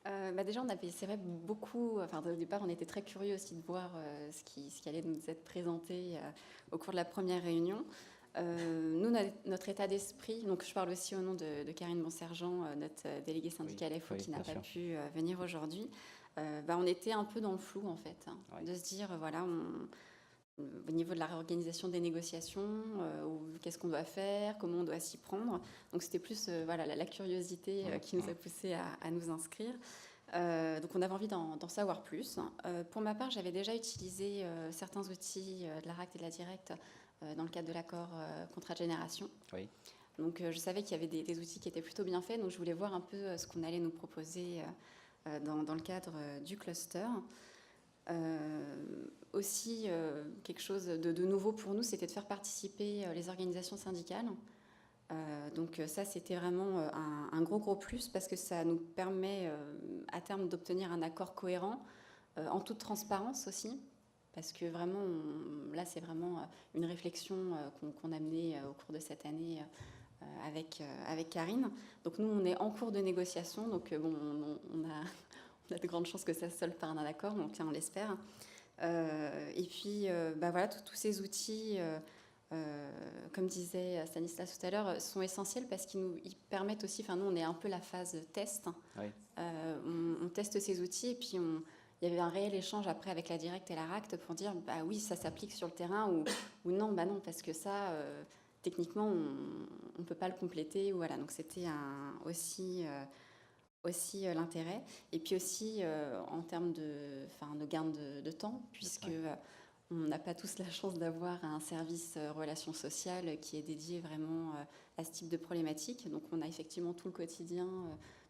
Déjà, on avait, c'est vrai, beaucoup... au départ, on était très curieux aussi de voir ce qui allait nous être présenté au cours de la première réunion. Nous, notre état d'esprit, donc je parle aussi au nom de Karine Bonsergent, notre déléguée syndicale FO qui n'a pas pu venir aujourd'hui, on était un peu dans le flou en fait, de se dire, au niveau de la réorganisation des négociations, qu'est-ce qu'on doit faire, comment on doit s'y prendre. Donc c'était plus la curiosité qui nous a poussé à nous inscrire. Donc on avait envie d'en savoir plus. Pour ma part, j'avais déjà utilisé certains outils de la RACT et de la Direct dans le cadre de l'accord contrat de génération. Oui. Donc je savais qu'il y avait des outils qui étaient plutôt bien faits, donc je voulais voir un peu ce qu'on allait nous proposer dans le cadre du cluster. Aussi, quelque chose de nouveau pour nous, c'était de faire participer les organisations syndicales. Donc ça, c'était vraiment un gros plus parce que ça nous permet à terme d'obtenir un accord cohérent en toute transparence aussi. Parce que vraiment, là, c'est vraiment une réflexion qu'on a menée au cours de cette année avec Karine. Donc nous, on est en cours de négociation, donc on a de grandes chances que ça se solde par un accord, donc on l'espère. Et puis, tous ces outils comme disait Stanislas tout à l'heure, sont essentiels parce ils permettent aussi, enfin nous on est un peu la phase test, Oui. on teste ces outils et puis il y avait un réel échange après avec la Directe et la RACT pour dire bah oui ça s'applique sur le terrain ou non, bah non parce que ça techniquement on ne peut pas le compléter, ou voilà, donc c'était aussi l'intérêt, et puis aussi en termes de gain de temps, puisque on n'a pas tous la chance d'avoir un service relations sociales qui est dédié vraiment à ce type de problématique. Donc on a effectivement tout le quotidien,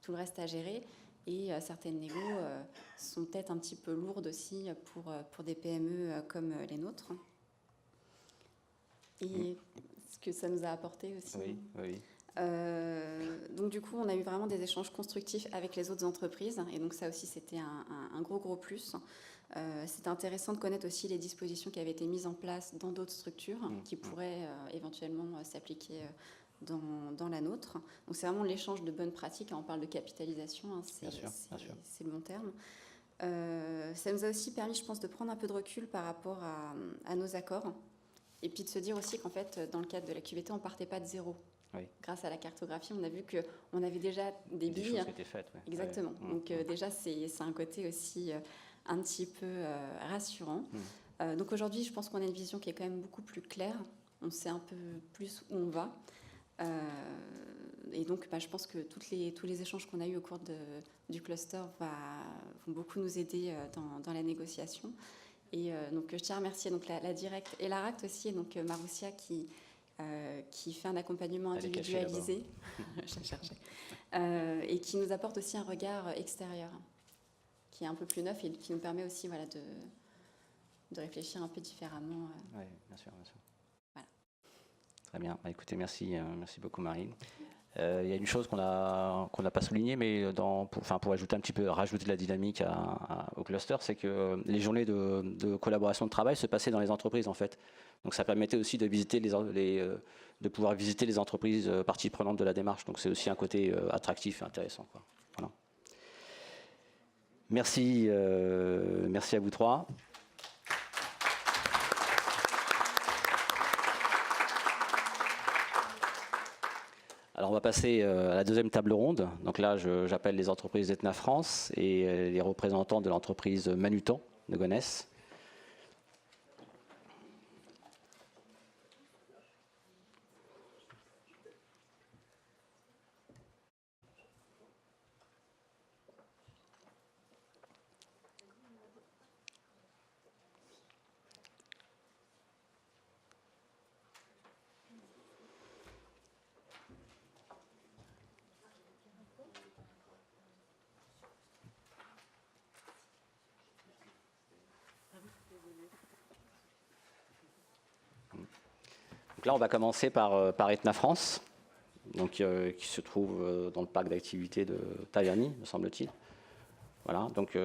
tout le reste à gérer, et certaines négos sont peut-être un petit peu lourdes aussi pour des PME comme les nôtres. Et ce que ça nous a apporté aussi. Oui, oui. Donc du coup, on a eu vraiment des échanges constructifs avec les autres entreprises, et donc ça aussi, c'était un gros plus. C'était intéressant de connaître aussi les dispositions qui avaient été mises en place dans d'autres structures qui pourraient éventuellement s'appliquer dans la nôtre. Donc c'est vraiment l'échange de bonnes pratiques. On parle de capitalisation, hein, c'est le bon terme. Ça nous a aussi permis, je pense, de prendre un peu de recul par rapport à nos accords, et puis de se dire aussi qu'en fait, dans le cadre de la QVT, on ne partait pas de zéro. Oui. Grâce à la cartographie, on a vu qu'on avait déjà des billes. Des choses qui étaient faites. Ouais. Exactement. Ouais. Donc déjà, c'est un côté aussi un petit peu rassurant. Donc aujourd'hui, je pense qu'on a une vision qui est quand même beaucoup plus claire. On sait un peu plus où on va. Et donc, je pense que tous les échanges qu'on a eus au cours du cluster vont beaucoup nous aider dans la négociation. Et donc, je tiens à remercier donc, la Directe et la RACT aussi, et donc Maroussia qui fait un accompagnement individualisé et qui nous apporte aussi un regard extérieur qui est un peu plus neuf et qui nous permet aussi de réfléchir un peu différemment. Oui, bien sûr. Voilà. Très bien. Écoutez, merci beaucoup Marie. Il y a une chose qu'on n'a pas soulignée, mais pour ajouter un petit peu, rajouter de la dynamique au cluster, c'est que les journées de collaboration de travail se passaient dans les entreprises en fait. Donc ça permettait aussi de visiter de pouvoir visiter les entreprises parties prenantes de la démarche. Donc c'est aussi un côté attractif et intéressant, quoi. Voilà. Merci à vous trois. Alors on va passer à la deuxième table ronde. Donc là, j'appelle les entreprises d'Etna France et les représentants de l'entreprise Manutan de Gonesse. Donc là, on va commencer par Etna France, donc, qui se trouve dans le parc d'activités de Taverny, me semble-t-il. Voilà, donc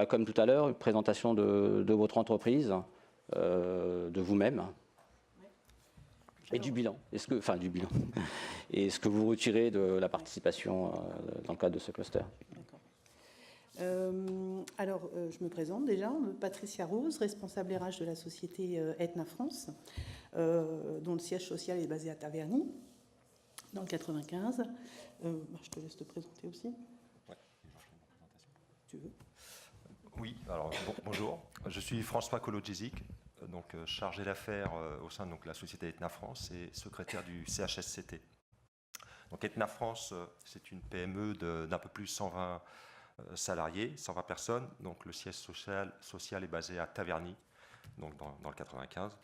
comme tout à l'heure, une présentation de votre entreprise, de vous-même, et du bilan. Du bilan. Et ce que vous retirez de la participation dans le cadre de ce cluster. Alors, je me présente déjà, Patricia Rose, responsable RH de la société Etna France, dont le siège social est basé à Taverny, dans le 95. Je te laisse te présenter aussi. Ouais, je ferai une présentation. Tu veux? Oui, alors bonjour, je suis François Kolodjezik, donc chargé d'affaires au sein de la société Etna France et secrétaire du CHSCT. Donc Etna France, c'est une PME d'un peu plus de 120 salariés, 120 personnes. Donc le siège social est basé à Taverny, donc dans le 95.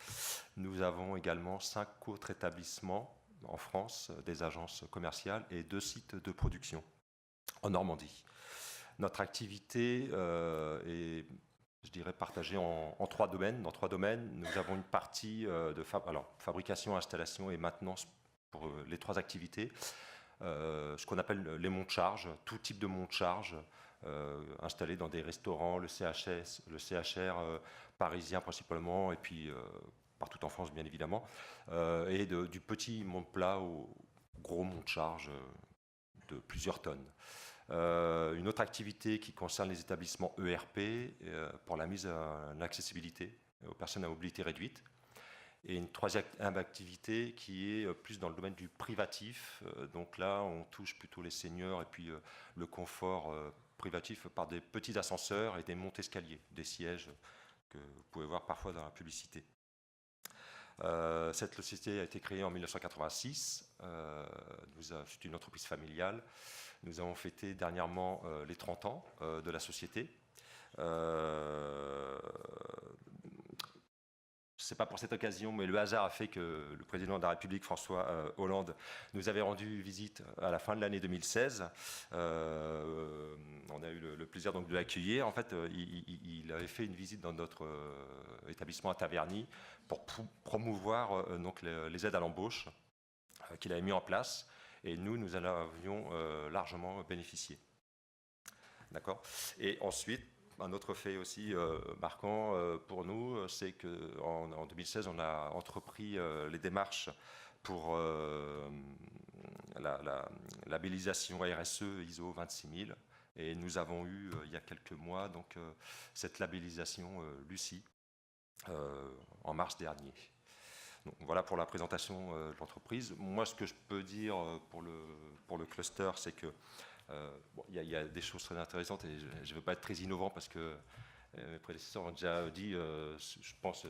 Nous avons également 5 autres établissements en France, des agences commerciales et 2 sites de production en Normandie. Notre activité est, je dirais, partagée en 3 domaines. Dans 3 domaines, nous avons une partie de fabrication, installation et maintenance pour les 3 activités. Ce qu'on appelle les monts de charge, tout type de monts de charge installés dans des restaurants, le CHR parisien principalement, et puis partout en France bien évidemment, et du petit mont de plat au gros mont de charge de plusieurs tonnes. Une autre activité qui concerne les établissements ERP pour la mise en accessibilité aux personnes à mobilité réduite. Et une troisième activité qui est plus dans le domaine du privatif. Donc là, on touche plutôt les seniors et puis le confort privatif par des petits ascenseurs et des montes-escaliers, des sièges que vous pouvez voir parfois dans la publicité. Cette société a été créée en 1986. C'est une entreprise familiale. Nous avons fêté dernièrement les 30 ans de la société. Ce n'est pas pour cette occasion, mais le hasard a fait que le président de la République, François Hollande, nous avait rendu visite à la fin de l'année 2016. On a eu le plaisir donc de l'accueillir. En fait, il avait fait une visite dans notre établissement à Taverny pour promouvoir donc les aides à l'embauche qu'il avait mis en place. Et nous en avions largement bénéficié. D'accord. Et ensuite, un autre fait aussi marquant pour nous, c'est qu'en 2016, on a entrepris les démarches pour la labellisation RSE ISO 26000. Et nous avons eu, il y a quelques mois, donc, cette labellisation Lucie en mars dernier. Donc, voilà pour la présentation de l'entreprise. Moi, ce que je peux dire pour le cluster, c'est que il y a des choses très intéressantes et je ne veux pas être très innovant parce que mes prédécesseurs ont déjà dit, je pense,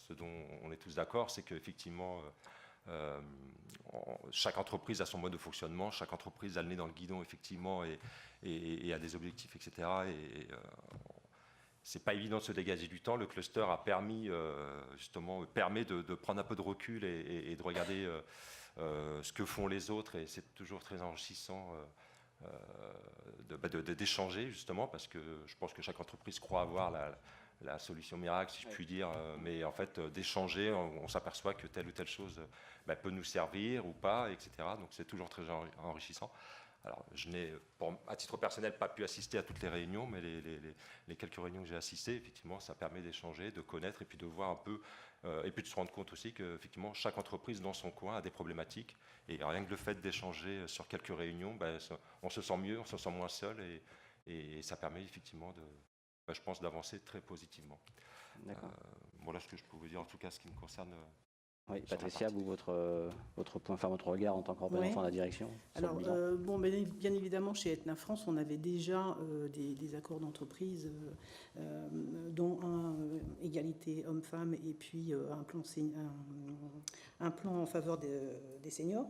ce dont on est tous d'accord, c'est qu'effectivement, chaque entreprise a son mode de fonctionnement, chaque entreprise a le nez dans le guidon, effectivement, et a des objectifs, etc. C'est pas évident de se dégager du temps. Le cluster a permis, permet de prendre un peu de recul et de regarder ce que font les autres, et c'est toujours très enrichissant d'échanger, justement, parce que je pense que chaque entreprise croit avoir la solution miracle, si je puis dire, mais en fait, d'échanger, on s'aperçoit que telle ou telle chose peut nous servir ou pas, etc. Donc c'est toujours très enrichissant. Alors, je n'ai, à titre personnel, pas pu assister à toutes les réunions, mais les quelques réunions que j'ai assistées, effectivement, ça permet d'échanger, de connaître et puis de voir un peu, et puis de se rendre compte aussi qu'effectivement, chaque entreprise dans son coin a des problématiques. Et rien que le fait d'échanger sur quelques réunions, on se sent mieux, on se sent moins seul, et ça permet effectivement, je pense, d'avancer très positivement. Voilà ce que je peux vous dire, en tout cas, ce qui me concerne. Oui, Patricia, vous, votre point, enfin votre regard en tant que représentant de la direction. Alors, bien évidemment, chez Aetna France, on avait déjà des accords d'entreprise, dont un égalité homme-femme et puis un plan en faveur des seniors,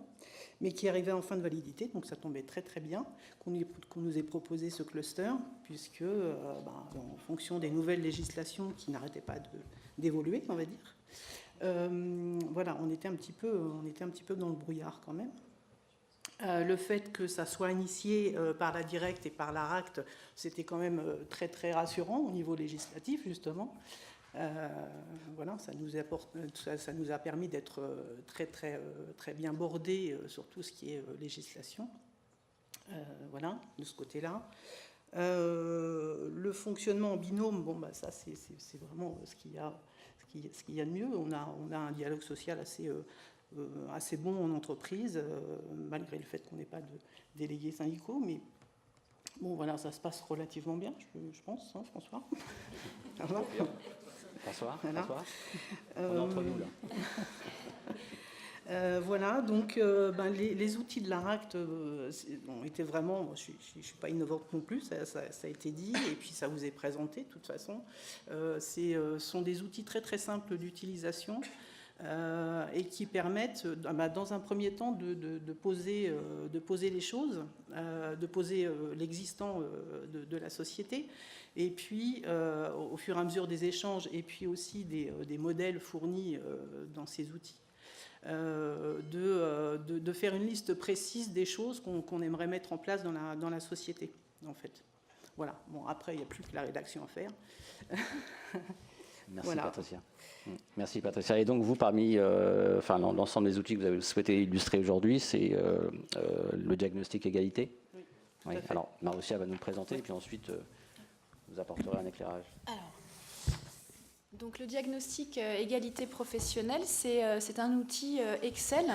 mais qui arrivait en fin de validité, donc ça tombait très très bien qu'on nous ait proposé ce cluster, puisque en fonction des nouvelles législations qui n'arrêtaient pas d'évoluer, on va dire, voilà, on était un petit peu dans le brouillard quand même. Le fait que ça soit initié par la Directe et par la RACT, c'était quand même très très rassurant au niveau législatif, justement. Voilà, ça nous a permis d'être très très très bien bordés sur tout ce qui est législation. Voilà, de ce côté-là. Le fonctionnement en binôme, ça c'est vraiment ce qu'il y a de mieux. On a un dialogue social assez bon en entreprise, malgré le fait qu'on n'ait pas de délégués syndicaux, mais bon, voilà, ça se passe relativement bien, je pense, hein, François. François, voilà. On est entre nous là. Voilà, donc les outils de la RACT ont été vraiment, je ne suis pas innovante non plus, ça a été dit, et puis ça vous est présenté de toute façon. Sont des outils très très simples d'utilisation et qui permettent, dans un premier temps, de poser les choses, de poser l'existant de la société, et puis au fur et à mesure des échanges, et puis aussi des modèles fournis dans ces outils, de faire une liste précise des choses qu'on aimerait mettre en place dans la société, en fait. Voilà. Bon, après, il n'y a plus que la rédaction à faire. Merci, voilà. Patricia. Merci, Patricia. Et donc, vous, parmi l'ensemble des outils que vous avez souhaité illustrer aujourd'hui, c'est le diagnostic égalité. Oui, oui. Alors, Marussia va nous le présenter, et puis ensuite, vous apporterez un éclairage. Alors, donc le diagnostic égalité professionnelle, c'est un outil Excel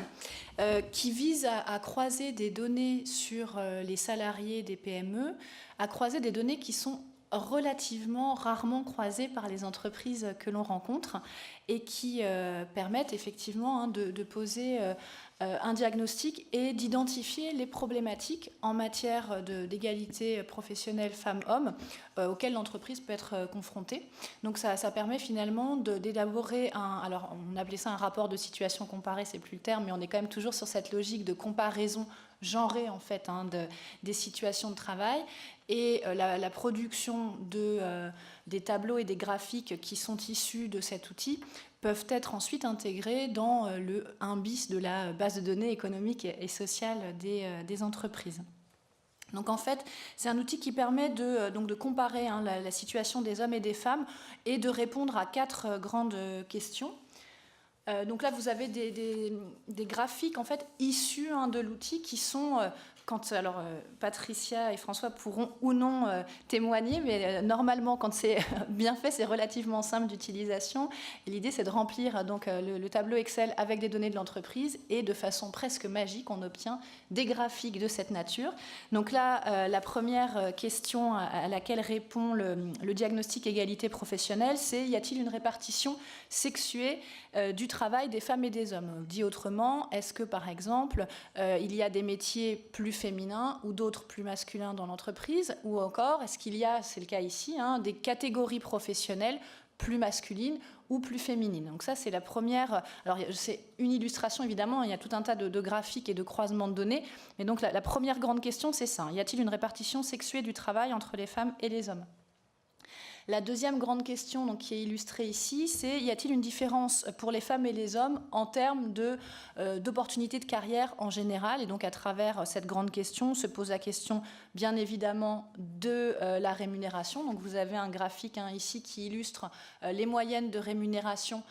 qui vise à croiser des données sur les salariés des PME, à croiser des données qui sont relativement rarement croisées par les entreprises que l'on rencontre et qui permettent effectivement de poser un diagnostic et d'identifier les problématiques en matière d'égalité professionnelle femmes-hommes auxquelles l'entreprise peut être confrontée. Donc ça permet finalement d'élaborer alors on appelait ça un rapport de situation comparée, c'est plus le terme, mais on est quand même toujours sur cette logique de comparaison genrée en fait des situations de travail. Et la production des tableaux et des graphiques qui sont issus de cet outil peuvent être ensuite intégrés dans un bis de la base de données économique et sociale des entreprises. Donc en fait, c'est un outil qui permet de comparer la situation des hommes et des femmes et de répondre à 4 grandes questions. Donc là, vous avez des graphiques en fait issus de l'outil qui sont Patricia et François pourront ou non témoigner, mais normalement, quand c'est bien fait, c'est relativement simple d'utilisation. Et l'idée, c'est de remplir donc, le tableau Excel avec des données de l'entreprise et de façon presque magique, on obtient des graphiques de cette nature. Donc là, la première question à laquelle répond le diagnostic égalité professionnelle, c'est y a-t-il une répartition sexuée du travail des femmes et des hommes? Dit autrement, est-ce que par exemple, il y a des métiers plus féminins ou d'autres plus masculins dans l'entreprise, ou encore est-ce qu'il y a, c'est le cas ici, des catégories professionnelles plus masculines ou plus féminines. Donc ça, c'est la première. Alors c'est une illustration évidemment, il y a tout un tas de graphiques et de croisements de données, mais donc la première grande question, c'est ça. Y a-t-il une répartition sexuée du travail entre les femmes et les hommes? La deuxième grande question donc, qui est illustrée ici, c'est y a-t-il une différence pour les femmes et les hommes en termes d'opportunités de carrière en général? Et donc à travers cette grande question se pose la question bien évidemment de la rémunération. Donc vous avez un graphique ici qui illustre les moyennes de rémunération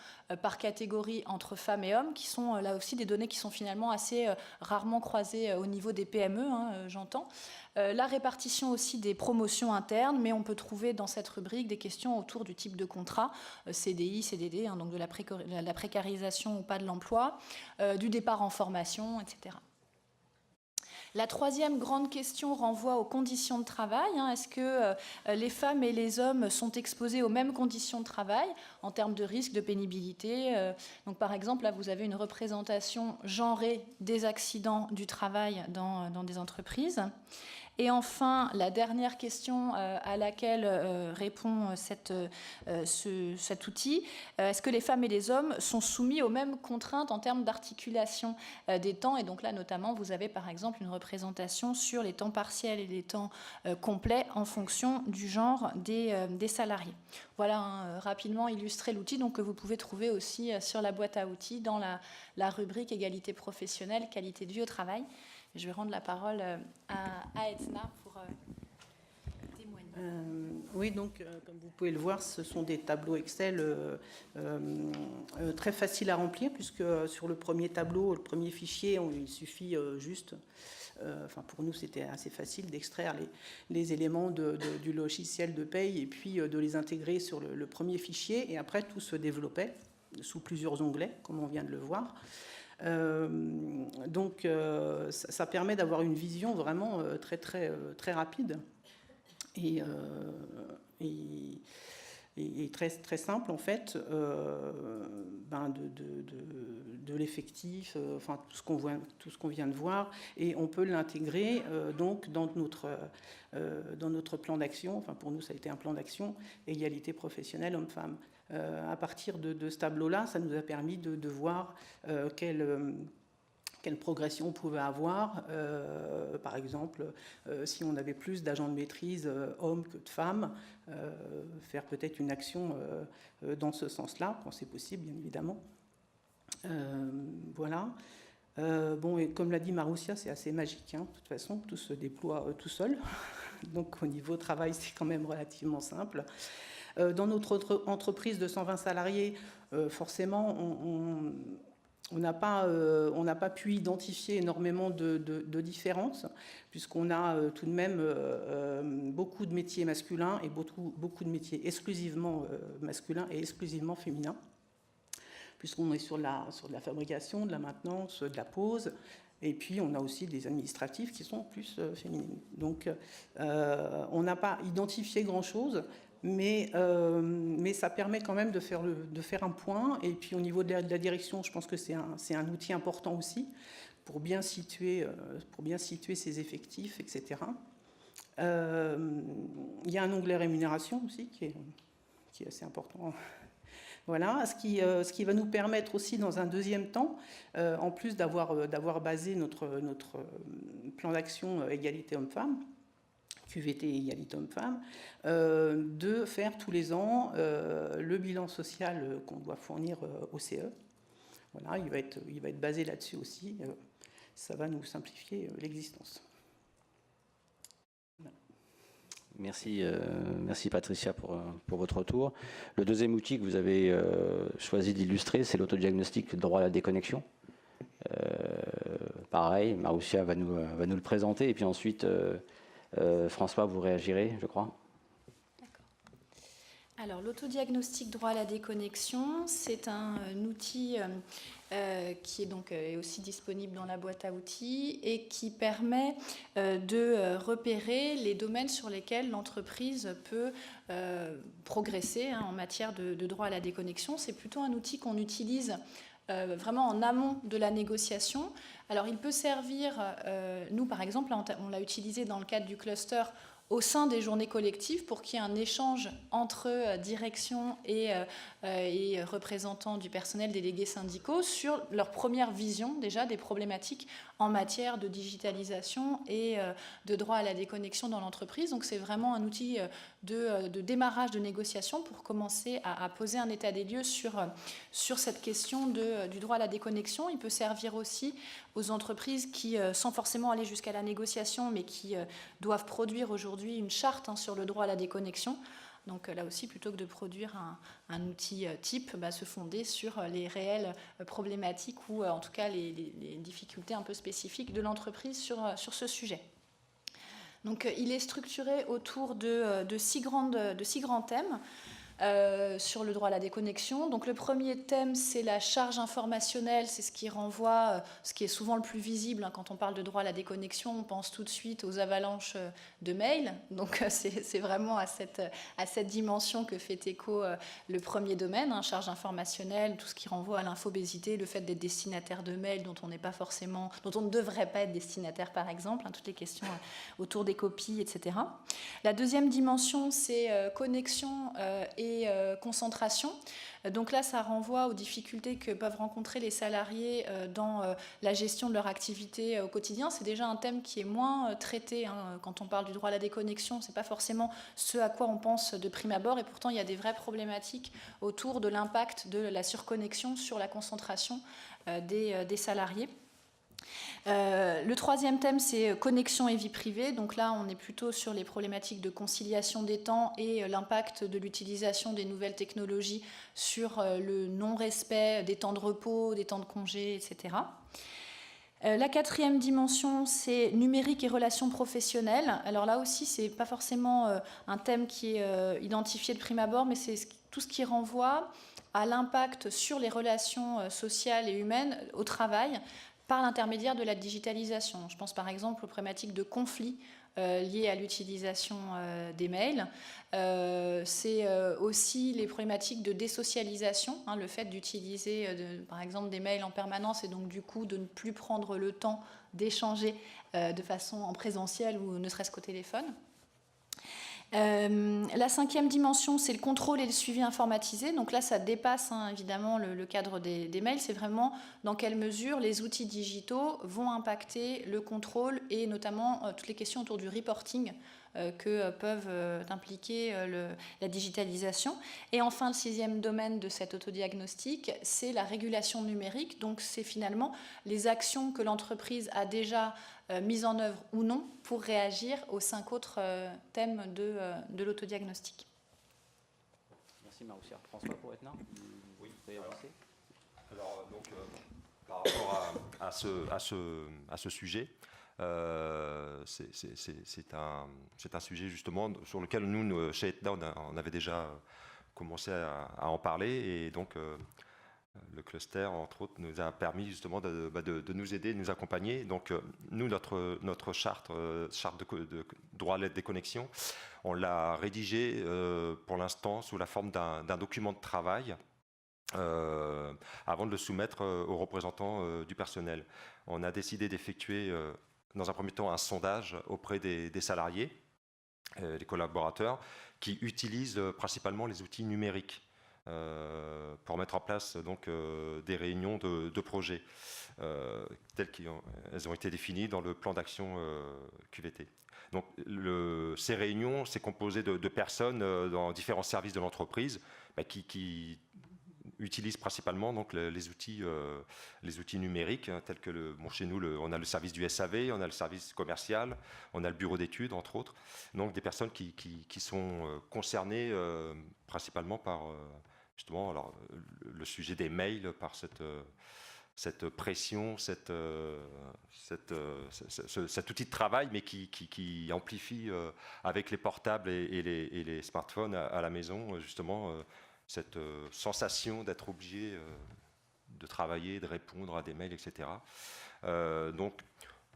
par catégorie entre femmes et hommes, qui sont là aussi des données qui sont finalement assez rarement croisées au niveau des PME, j'entends. La répartition aussi des promotions internes, mais on peut trouver dans cette rubrique des questions autour du type de contrat, CDI, CDD, donc de la précarisation ou pas de l'emploi, du départ en formation, etc. La troisième grande question renvoie aux conditions de travail. Est-ce que les femmes et les hommes sont exposés aux mêmes conditions de travail en termes de risque, de pénibilité? Donc, par exemple, là, vous avez une représentation genrée des accidents du travail dans des entreprises. Et enfin, la dernière question à laquelle répond cet outil, est-ce que les femmes et les hommes sont soumis aux mêmes contraintes en termes d'articulation des temps? Et donc là, notamment, vous avez par exemple une représentation sur les temps partiels et les temps complets en fonction du genre des salariés. Voilà rapidement illustré l'outil donc, que vous pouvez trouver aussi sur la boîte à outils dans la rubrique égalité professionnelle, qualité de vie au travail. Je vais rendre la parole à Edna pour témoigner. Oui, donc, comme vous pouvez le voir, ce sont des tableaux Excel très faciles à remplir, puisque sur le premier tableau, le premier fichier, il suffit juste, pour nous, c'était assez facile d'extraire les éléments du logiciel de paye et puis de les intégrer sur le premier fichier. Et après, tout se développait sous plusieurs onglets, comme on vient de le voir. Donc ça permet d'avoir une vision vraiment très rapide et très, très simple en fait de l'effectif, tout ce qu'on vient de voir, et on peut l'intégrer donc dans notre plan d'action. Pour nous ça a été un plan d'action égalité professionnelle homme-femme. À partir de ce tableau-là, ça nous a permis de voir quelle progression on pouvait avoir. Par exemple, si on avait plus d'agents de maîtrise hommes que de femmes, faire peut-être une action dans ce sens-là, quand c'est possible, bien évidemment. Voilà. Et comme l'a dit Maroussia, c'est assez magique. De toute façon, tout se déploie tout seul. Donc au niveau travail, c'est quand même relativement simple. Dans notre entreprise de 120 salariés, forcément, on n'a pas pu identifier énormément de différences, puisqu'on a tout de même beaucoup de métiers masculins et beaucoup de métiers exclusivement masculins et exclusivement féminins, puisqu'on est sur de la fabrication, de la maintenance, de la pose, Et puis, on a aussi des administratifs qui sont plus féminines. Donc, on n'a pas identifié grand-chose, mais ça permet quand même de faire un point. Et puis, au niveau de la direction, je pense que c'est un outil important aussi pour bien situer ses effectifs, etc. Il y a un onglet rémunération aussi qui est assez important. Voilà, ce qui va nous permettre aussi dans un deuxième temps, en plus d'avoir basé notre plan d'action égalité homme-femme, QVT égalité homme-femme, de faire tous les ans le bilan social qu'on doit fournir au CE. Voilà, il va être basé là-dessus aussi. Ça va nous simplifier l'existence. Merci, merci Patricia pour votre retour. Le deuxième outil que vous avez choisi d'illustrer, c'est l'autodiagnostic droit à la déconnexion. Pareil, Maroussia va nous le présenter, et puis ensuite, François, vous réagirez, je crois. Alors, l'autodiagnostic droit à la déconnexion, c'est un outil qui est donc aussi disponible dans la boîte à outils et qui permet de repérer les domaines sur lesquels l'entreprise peut progresser en matière de droit à la déconnexion. C'est plutôt un outil qu'on utilise vraiment en amont de la négociation. Alors, il peut servir, nous par exemple, on l'a utilisé dans le cadre du cluster au sein des journées collectives pour qu'il y ait un échange entre direction et représentants du personnel, délégués syndicaux, sur leur première vision déjà des problématiques en matière de digitalisation et de droit à la déconnexion dans l'entreprise. Donc c'est vraiment un outil de démarrage de négociation pour commencer à poser un état des lieux sur cette question du droit à la déconnexion. Il peut servir aussi aux entreprises qui, sans forcément aller jusqu'à la négociation, mais qui doivent produire aujourd'hui une charte sur le droit à la déconnexion. Donc là aussi, plutôt que de produire un outil type, se fonder sur les réelles problématiques ou en tout cas les difficultés un peu spécifiques de l'entreprise sur ce sujet. Donc il est structuré autour de six grands thèmes. Sur le droit à la déconnexion. Donc le premier thème, c'est la charge informationnelle, c'est ce qui renvoie, ce qui est souvent le plus visible quand on parle de droit à la déconnexion, on pense tout de suite aux avalanches de mails. Donc c'est vraiment à cette dimension que fait écho le premier domaine, charge informationnelle, tout ce qui renvoie à l'infobésité, le fait d'être destinataire de mails dont on ne devrait pas être destinataire par exemple, toutes les questions autour des copies, etc. La deuxième dimension, c'est connexion et concentration. Donc là, ça renvoie aux difficultés que peuvent rencontrer les salariés dans la gestion de leur activité au quotidien. C'est déjà un thème qui est moins traité quand on parle du droit à la déconnexion. Ce n'est pas forcément ce à quoi on pense de prime abord, et pourtant il y a des vraies problématiques autour de l'impact de la surconnexion sur la concentration des salariés. Le troisième thème, c'est connexion et vie privée. Donc là, on est plutôt sur les problématiques de conciliation des temps et l'impact de l'utilisation des nouvelles technologies sur le non-respect des temps de repos, des temps de congé, etc. La quatrième dimension, c'est numérique et relations professionnelles. Alors là aussi, ce n'est pas forcément un thème qui est identifié de prime abord, mais c'est tout ce qui renvoie à l'impact sur les relations sociales et humaines au travail, par l'intermédiaire de la digitalisation. Je pense par exemple aux problématiques de conflits liées à l'utilisation des mails. C'est aussi les problématiques de désocialisation, le fait d'utiliser par exemple des mails en permanence et donc du coup de ne plus prendre le temps d'échanger de façon en présentiel ou ne serait-ce qu'au téléphone. La cinquième dimension, c'est le contrôle et le suivi informatisé. Donc là, ça dépasse évidemment le cadre des mails. C'est vraiment dans quelle mesure les outils digitaux vont impacter le contrôle et notamment toutes les questions autour du reporting que peuvent impliquer la digitalisation. Et enfin, le sixième domaine de cet autodiagnostic, c'est la régulation numérique. Donc c'est finalement les actions que l'entreprise a déjà mise en œuvre ou non pour réagir aux 5 autres thèmes de l'autodiagnostic. Merci Maroussia. François Poetna, oui, vous pouvez avancer. Alors donc, par rapport à ce sujet, c'est un sujet justement sur lequel nous chez Etna, on avait déjà commencé à en parler, et donc Le cluster, entre autres, nous a permis justement de nous aider, de nous accompagner. Donc, nous, notre charte de droit à l'aide des connexions, on l'a rédigée pour l'instant sous la forme d'un document de travail avant de le soumettre aux représentants du personnel. On a décidé d'effectuer, dans un premier temps, un sondage auprès des salariés, des collaborateurs, qui utilisent principalement les outils numériques. Pour mettre en place donc, des réunions de projets telles qu'elles ont été définies dans le plan d'action QVT. Donc, ces réunions, c'est composé de personnes dans différents services de l'entreprise qui utilisent principalement donc, les outils numériques, tels que chez nous, on a le service du SAV, on a le service commercial, on a le bureau d'études, entre autres. Donc, des personnes qui sont concernées principalement par justement, alors, le sujet des mails, par cette pression, cet outil de travail, mais qui amplifie avec les portables et les smartphones à la maison, justement, cette sensation d'être obligé de travailler, de répondre à des mails, etc. Donc,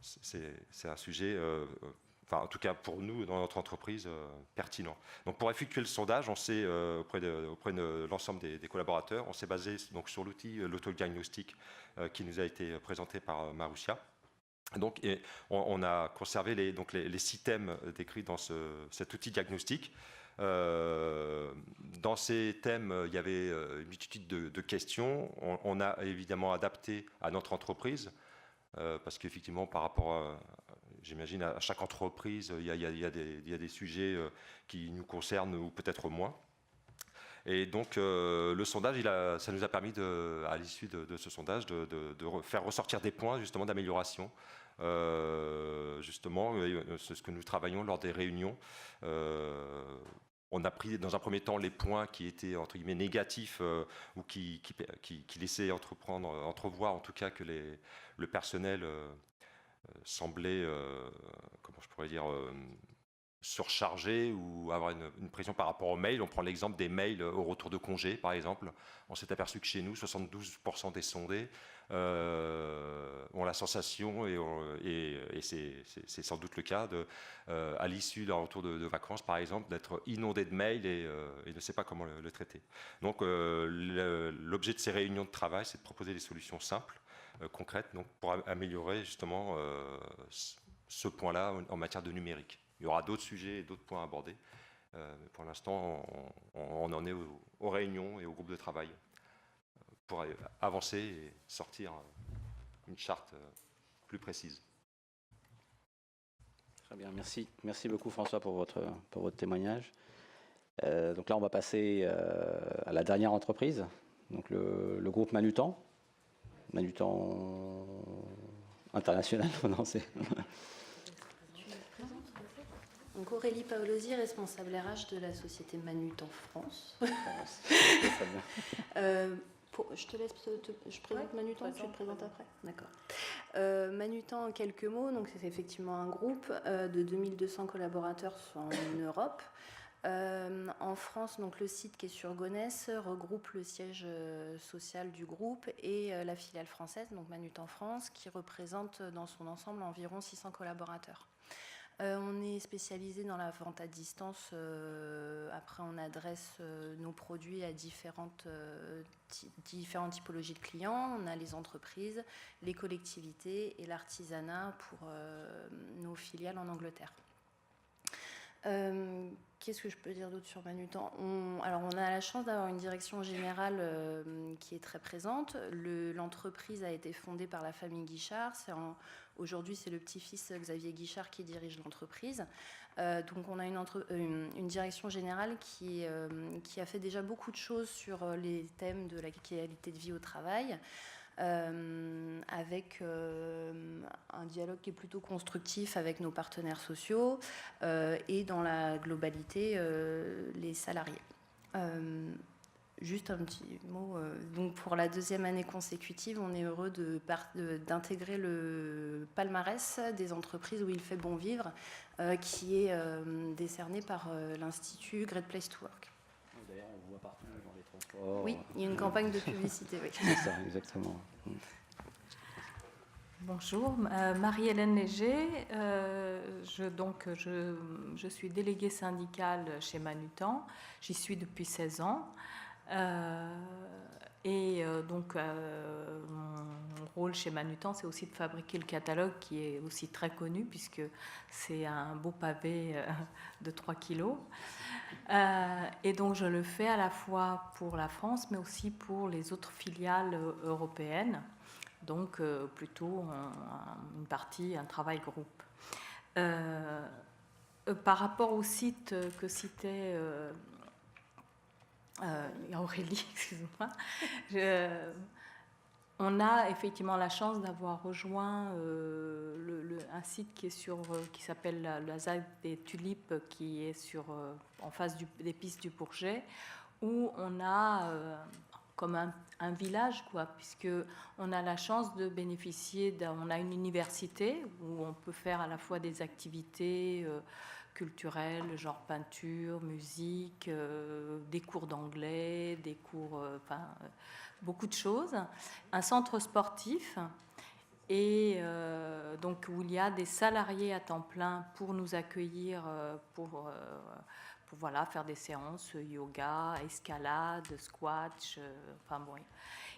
c'est un sujet... Enfin, en tout cas pour nous, dans notre entreprise, pertinent. Donc pour effectuer le sondage, on s'est, auprès de l'ensemble des collaborateurs, on s'est basé donc, sur l'outil l'autodiagnostic qui nous a été présenté par Marussia. Donc, on a conservé les 6 thèmes décrits dans cet outil diagnostic. Dans ces thèmes, il y avait une multitude de questions. On a évidemment adapté à notre entreprise, parce qu'effectivement, par rapport à... J'imagine à chaque entreprise, il y a des sujets qui nous concernent ou peut-être moins. Et donc le sondage, ça nous a permis, à l'issue de ce sondage, de faire ressortir des points justement d'amélioration. Justement, c'est ce que nous travaillons lors des réunions. On a pris dans un premier temps les points qui étaient entre guillemets négatifs ou qui laissaient entrevoir en tout cas que le personnel semblait, comment je pourrais dire, surchargé ou avoir une pression par rapport aux mails. On prend l'exemple des mails au retour de congé, par exemple. On s'est aperçu que chez nous, 72% des sondés ont la sensation, et c'est sans doute le cas, à l'issue d'un retour de vacances, par exemple, d'être inondé de mails et ne sait pas comment le traiter. Donc, l'objet de ces réunions de travail, c'est de proposer des solutions simples, concrètes, donc pour améliorer justement ce point-là en matière de numérique. Il y aura d'autres sujets et d'autres points à aborder. Mais pour l'instant, on en est aux réunions et aux groupes de travail pour avancer et sortir une charte plus précise. Très bien, merci. Merci beaucoup François pour votre témoignage. Donc là, on va passer à la dernière entreprise, donc le groupe Manutan. Manutan international, non, c'est... Donc Aurélie Paolosi, responsable RH de la société Manutan France. Je te laisse, je présente Manutan, tu te présentes après. D'accord. Manutan, en quelques mots, donc c'est effectivement un groupe de 2200 collaborateurs en Europe. En France, donc le site qui est sur Gonesse regroupe le siège social du groupe et la filiale française, donc Manutan France, qui représente dans son ensemble environ 600 collaborateurs. On est spécialisé dans la vente à distance. Après, on adresse nos produits à différentes typologies de clients. On a les entreprises, les collectivités et l'artisanat pour nos filiales en Angleterre. Qu'est-ce que je peux dire d'autre sur Manutan ? Alors, on a la chance d'avoir une direction générale qui est très présente. L'entreprise a été fondée par la famille Guichard. Aujourd'hui, c'est le petit-fils Xavier Guichard qui dirige l'entreprise. Donc, on a une direction générale qui a fait déjà beaucoup de choses sur les thèmes de la qualité de vie au travail. Avec un dialogue qui est plutôt constructif avec nos partenaires sociaux et dans la globalité les salariés. Juste un petit mot. Donc pour la deuxième année consécutive, on est heureux d'intégrer le palmarès des entreprises où il fait bon vivre, qui est décerné par l'Institut Great Place to Work. D'ailleurs, on voit partout dans les transports. Oui, il y a une campagne de publicité, oui. C'est ça, exactement. Bonjour, Marie-Hélène Léger. Je suis déléguée syndicale chez Manutan. J'y suis depuis 16 ans. Mon rôle chez Manutan, c'est aussi de fabriquer le catalogue qui est aussi très connu puisque c'est un beau pavé de 3 kilos. Et donc je le fais à la fois pour la France mais aussi pour les autres filiales européennes. Donc plutôt un travail groupe. Par rapport au site que citait Aurélie, excuse-moi, on a effectivement la chance d'avoir rejoint un site qui s'appelle la ZAC des Tulipes, qui est en face des pistes du Bourget, où on a comme un village, puisque on a la chance de bénéficier on a une université où on peut faire à la fois des activités culturelles, genre peinture, musique, des cours d'anglais, des cours, beaucoup de choses, un centre sportif et donc où il y a des salariés à temps plein pour nous accueillir, pour faire des séances yoga, escalade, squash,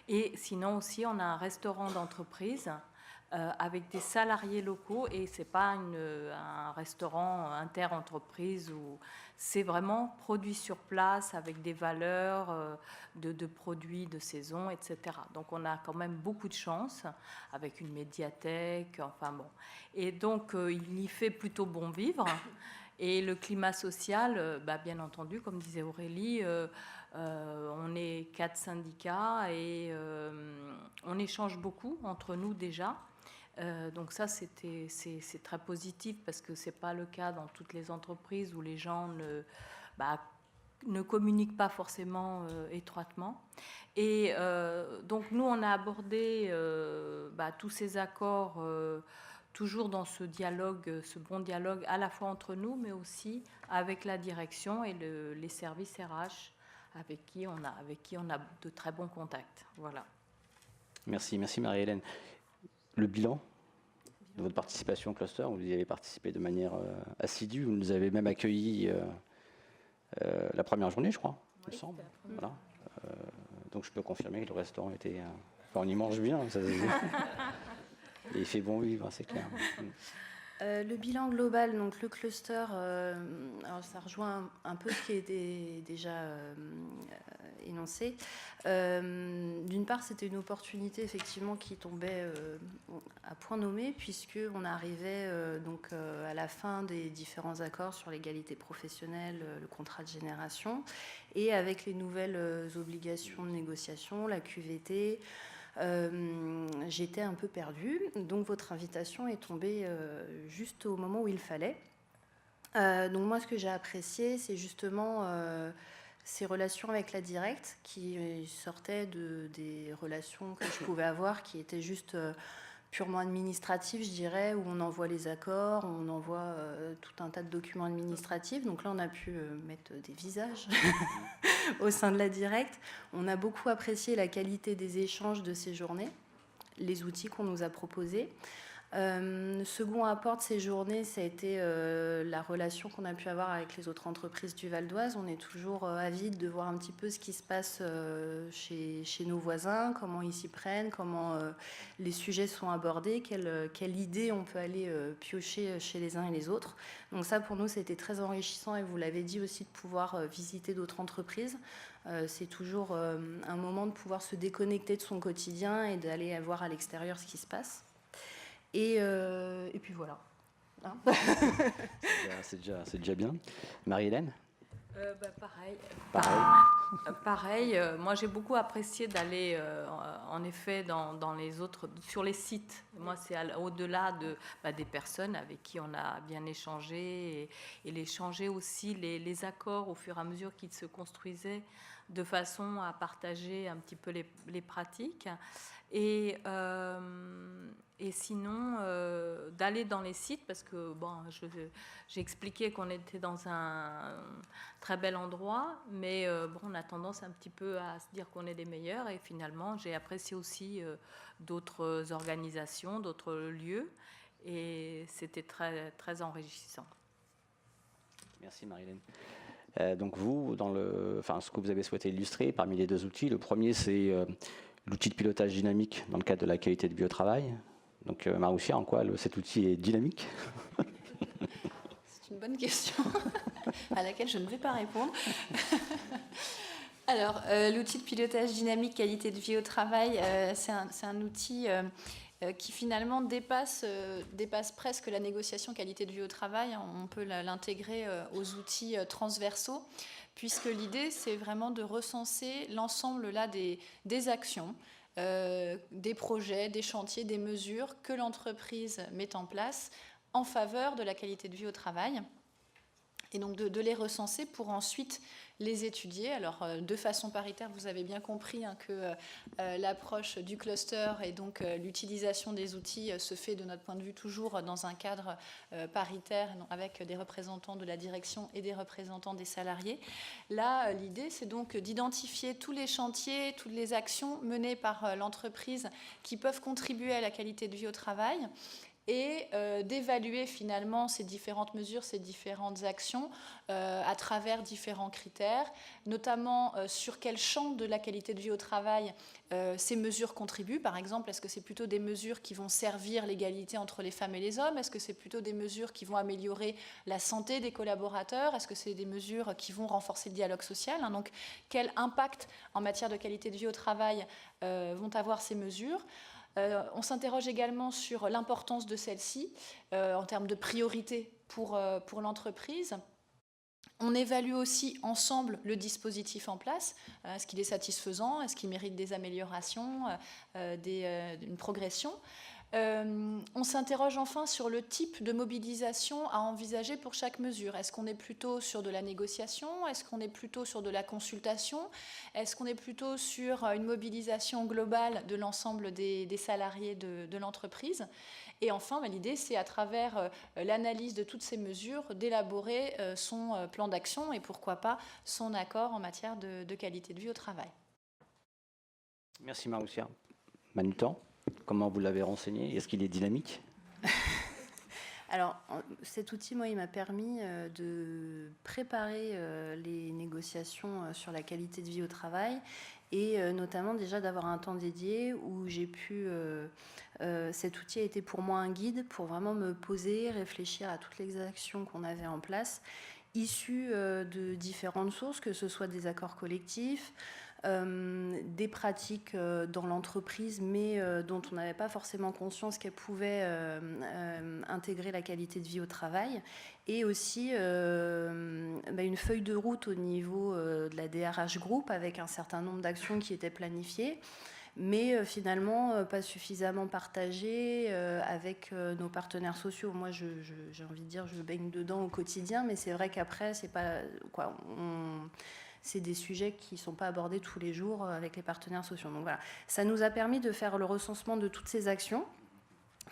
Et sinon aussi, on a un restaurant d'entreprise avec des salariés locaux et c'est pas un restaurant inter-entreprise où c'est vraiment produit sur place avec des valeurs de produits de saison, etc. Donc on a quand même beaucoup de chance avec une médiathèque, Et donc il y fait plutôt bon vivre. Et le climat social, bien entendu, comme disait Aurélie, on est 4 syndicats et on échange beaucoup entre nous déjà. Donc ça, c'est très positif parce que ce n'est pas le cas dans toutes les entreprises où les gens ne communiquent pas forcément étroitement. Et donc nous, on a abordé tous ces accords toujours dans ce dialogue, ce bon dialogue à la fois entre nous, mais aussi avec la direction et les services RH avec qui on a de très bons contacts. Voilà. Merci Marie-Hélène. Le bilan de votre participation au cluster, vous y avez participé de manière assidue, vous nous avez même accueillis la première journée, je crois, il me semble. Voilà. Donc je peux confirmer que le restaurant était... on y mange bien, ça se dit. Et il fait bon vivre, c'est clair. Le bilan global, donc le cluster, alors ça rejoint un peu ce qui était déjà énoncé. D'une part, c'était une opportunité effectivement qui tombait à point nommé puisqu'on arrivait à la fin des différents accords sur l'égalité professionnelle, le contrat de génération, et avec les nouvelles obligations de négociation, la QVT. J'étais un peu perdue, donc votre invitation est tombée juste au moment où il fallait. Donc moi, ce que j'ai apprécié, c'est justement ces relations avec la directe qui sortaient des relations que je pouvais avoir, qui étaient juste purement administratives, je dirais, où on envoie les accords, on envoie tout un tas de documents administratifs. Donc là, on a pu mettre des visages au sein de la directe. On a beaucoup apprécié la qualité des échanges de ces journées, les outils qu'on nous a proposés. Second apport de ces journées, ça a été la relation qu'on a pu avoir avec les autres entreprises du Val d'Oise. On est toujours avide de voir un petit peu ce qui se passe chez nos voisins, comment ils s'y prennent, comment les sujets sont abordés, quelle idée on peut aller piocher chez les uns et les autres. Donc ça, pour nous, c'était très enrichissant et vous l'avez dit aussi de pouvoir visiter d'autres entreprises. C'est toujours un moment de pouvoir se déconnecter de son quotidien et d'aller voir à l'extérieur ce qui se passe. Et puis voilà. Hein c'est déjà bien. Marie-Hélène ? Pareil. Moi, j'ai beaucoup apprécié d'aller, en effet, dans les autres, sur les sites. Moi, c'est au-delà des personnes avec qui on a bien échangé et l'échanger aussi les accords au fur et à mesure qu'ils se construisaient, de façon à partager un petit peu les pratiques. Et et sinon d'aller dans les sites, parce que bon, j'ai expliqué qu'on était dans un très bel endroit, mais bon, on a tendance un petit peu à se dire qu'on est les meilleurs, et finalement j'ai apprécié aussi d'autres organisations, d'autres lieux, et c'était très, très enrichissant. Merci Marie-Hélène. Donc vous, ce que vous avez souhaité illustrer, parmi les deux outils, le premier c'est l'outil de pilotage dynamique dans le cadre de la qualité de vie au travail. Donc Maroussia, en quoi cet outil est dynamique? C'est une bonne question à laquelle je ne vais pas répondre. Alors, l'outil de pilotage dynamique qualité de vie au travail, c'est un outil qui finalement dépasse presque la négociation qualité de vie au travail. On peut l'intégrer aux outils transversaux, puisque l'idée, c'est vraiment de recenser l'ensemble là des actions, des projets, des chantiers, des mesures que l'entreprise met en place en faveur de la qualité de vie au travail. Et donc de les recenser pour ensuite les étudier. Alors de façon paritaire, vous avez bien compris que l'approche du cluster et donc l'utilisation des outils se fait de notre point de vue toujours dans un cadre paritaire avec des représentants de la direction et des représentants des salariés. Là, l'idée, c'est donc d'identifier tous les chantiers, toutes les actions menées par l'entreprise qui peuvent contribuer à la qualité de vie au travail, et d'évaluer finalement ces différentes mesures, ces différentes actions à travers différents critères, notamment sur quel champ de la qualité de vie au travail ces mesures contribuent. Par exemple, est-ce que c'est plutôt des mesures qui vont servir l'égalité entre les femmes et les hommes? Est-ce que c'est plutôt des mesures qui vont améliorer la santé des collaborateurs? Est-ce que c'est des mesures qui vont renforcer le dialogue social? Donc, quel impact en matière de qualité de vie au travail vont avoir ces mesures? On s'interroge également sur l'importance de celle-ci en termes de priorité pour l'entreprise. On évalue aussi ensemble le dispositif en place. Est-ce qu'il est satisfaisant? Est-ce qu'il mérite des améliorations, une progression? On s'interroge enfin sur le type de mobilisation à envisager pour chaque mesure. Est-ce qu'on est plutôt sur de la négociation? Est-ce qu'on est plutôt sur de la consultation? Est-ce qu'on est plutôt sur une mobilisation globale de l'ensemble des salariés de l'entreprise? Et enfin, l'idée, c'est à travers l'analyse de toutes ces mesures d'élaborer son plan d'action et pourquoi pas son accord en matière de qualité de vie au travail. Merci Maroussia. Manutan, comment vous l'avez renseigné? Est-ce qu'il est dynamique? Alors, cet outil, moi, il m'a permis de préparer les négociations sur la qualité de vie au travail et notamment déjà d'avoir un temps dédié où j'ai pu... cet outil a été pour moi un guide pour vraiment me poser, réfléchir à toutes les actions qu'on avait en place, issues de différentes sources, que ce soit des accords collectifs, des pratiques dans l'entreprise, mais dont on n'avait pas forcément conscience qu'elles pouvaient intégrer la qualité de vie au travail, et aussi une feuille de route au niveau de la DRH Group avec un certain nombre d'actions qui étaient planifiées, mais finalement pas suffisamment partagées avec nos partenaires sociaux. Moi, j'ai envie de dire, je baigne dedans au quotidien, mais c'est vrai qu'après, c'est pas quoi. C'est des sujets qui ne sont pas abordés tous les jours avec les partenaires sociaux. Donc voilà, ça nous a permis de faire le recensement de toutes ces actions,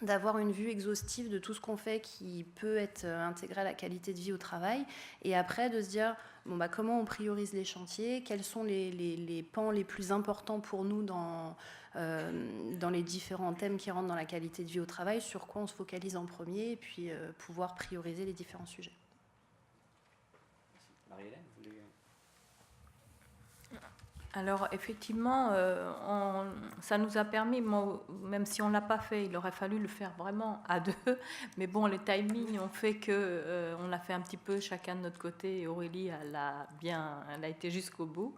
d'avoir une vue exhaustive de tout ce qu'on fait qui peut être intégré à la qualité de vie au travail, et après de se dire comment on priorise les chantiers, quels sont les pans les plus importants pour nous dans les différents thèmes qui rentrent dans la qualité de vie au travail, sur quoi on se focalise en premier, et puis pouvoir prioriser les différents sujets. Marie-Hélène, vous voulez... Alors effectivement, ça nous a permis, même si on ne l'a pas fait, il aurait fallu le faire vraiment à deux, mais bon, les timings ont fait qu'on l'a fait un petit peu chacun de notre côté, et Aurélie, elle a été jusqu'au bout.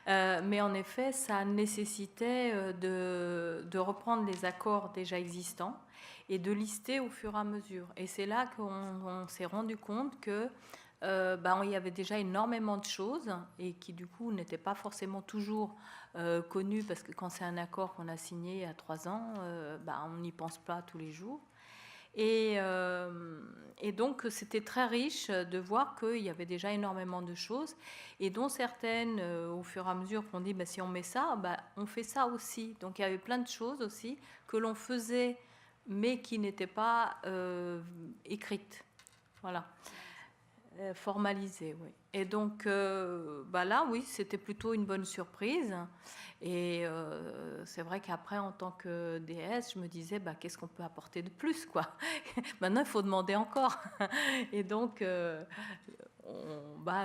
Mais en effet, ça nécessitait de reprendre les accords déjà existants et de lister au fur et à mesure. Et c'est là qu'on s'est rendu compte que il y avait déjà énormément de choses et qui du coup n'étaient pas forcément toujours connues, parce que quand c'est un accord qu'on a signé à 3 ans, on n'y pense pas tous les jours. Et donc c'était très riche de voir qu'il y avait déjà énormément de choses, et dont certaines, au fur et à mesure qu'on dit si on met ça, on fait ça aussi. Donc il y avait plein de choses aussi que l'on faisait mais qui n'était pas écrite. Voilà. Formalisée, oui. Et donc, là, oui, c'était plutôt une bonne surprise. Et c'est vrai qu'après, en tant que déesse, je me disais, qu'est-ce qu'on peut apporter de plus, quoi. Maintenant, il faut demander encore. Et donc,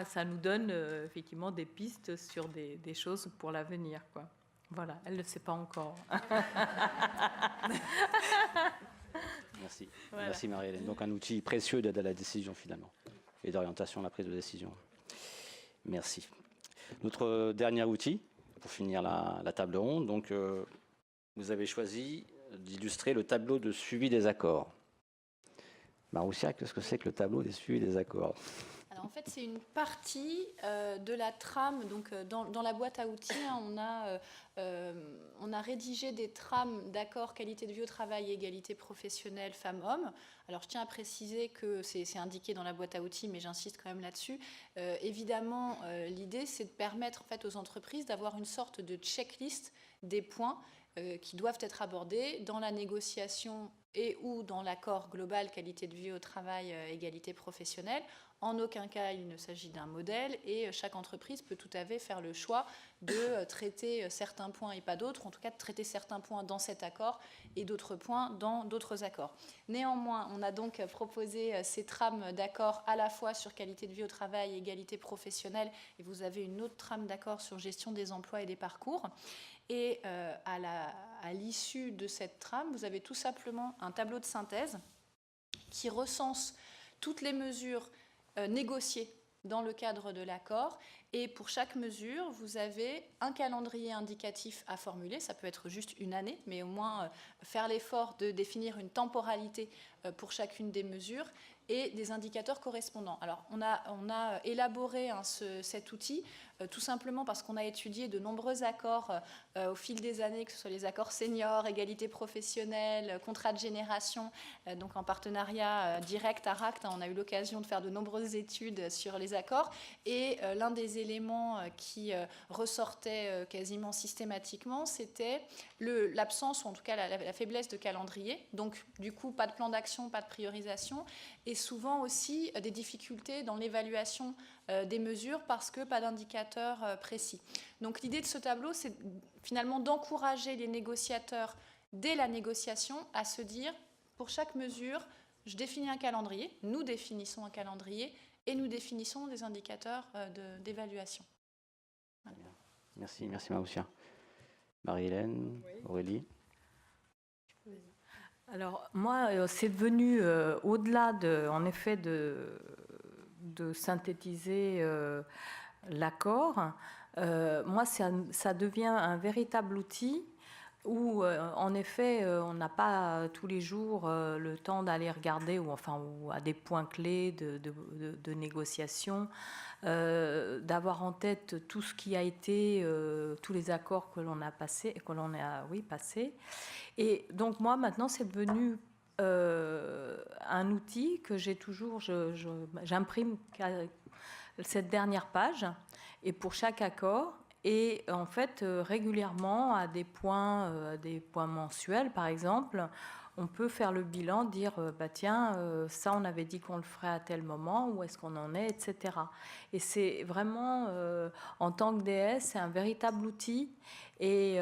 ça nous donne effectivement des pistes sur des choses pour l'avenir, quoi. Voilà, elle ne le sait pas encore. Merci. Voilà. Merci Marie-Hélène. Donc un outil précieux d'aide à la décision finalement et d'orientation à la prise de décision. Merci. Notre dernier outil, pour finir la table ronde, donc vous avez choisi d'illustrer le tableau de suivi des accords. Maroussia, qu'est-ce que c'est que le tableau des suivis des accords ? Alors, en fait, c'est une partie de la trame. Donc, dans la boîte à outils, on a rédigé des trames d'accords qualité de vie au travail et égalité professionnelle femmes-hommes. Alors, je tiens à préciser que c'est indiqué dans la boîte à outils, mais j'insiste quand même là-dessus. Évidemment, l'idée, c'est de permettre en fait, aux entreprises d'avoir une sorte de checklist des points qui doivent être abordés dans la négociation et ou dans l'accord global qualité de vie au travail, égalité professionnelle. En aucun cas, il ne s'agit d'un modèle et chaque entreprise peut tout à fait faire le choix de traiter certains points et pas d'autres, en tout cas de traiter certains points dans cet accord et d'autres points dans d'autres accords. Néanmoins, on a donc proposé ces trames d'accords à la fois sur qualité de vie au travail et égalité professionnelle et vous avez une autre trame d'accord sur gestion des emplois et des parcours. Et à l'issue de cette trame, vous avez tout simplement un tableau de synthèse qui recense toutes les mesures négociées dans le cadre de l'accord. Et pour chaque mesure, vous avez un calendrier indicatif à formuler. Ça peut être juste une année, mais au moins faire l'effort de définir une temporalité pour chacune des mesures et des indicateurs correspondants. Alors, on a élaboré cet outil tout simplement parce qu'on a étudié de nombreux accords au fil des années, que ce soit les accords seniors, égalité professionnelle, contrat de génération, donc en partenariat direct à RACT. On a eu l'occasion de faire de nombreuses études sur les accords et l'un des éléments qui ressortait quasiment systématiquement, c'était l'absence, ou en tout cas la faiblesse de calendrier. Donc, du coup, pas de plan d'action, pas de priorisation et souvent aussi des difficultés dans l'évaluation des mesures parce que pas d'indicateur précis. Donc l'idée de ce tableau, c'est finalement d'encourager les négociateurs dès la négociation à se dire, pour chaque mesure, je définis un calendrier, nous définissons un calendrier et nous définissons des indicateurs d'évaluation. Voilà. Merci Maroussia. Marie-Hélène, oui. Aurélie. Alors moi, c'est devenu, au-delà en effet de synthétiser l'accord, moi ça devient un véritable outil où en effet on n'a pas tous les jours le temps d'aller regarder ou à des points clés de négociation, d'avoir en tête tout ce qui a été, tous les accords que l'on a passés, passés. Et donc moi maintenant c'est devenu un outil que j'ai toujours, j'imprime cette dernière page et pour chaque accord. Et en fait, régulièrement, à des points mensuels, par exemple, on peut faire le bilan, dire tiens, ça on avait dit qu'on le ferait à tel moment, où est-ce qu'on en est, etc. Et c'est vraiment, en tant que DS, c'est un véritable outil. Et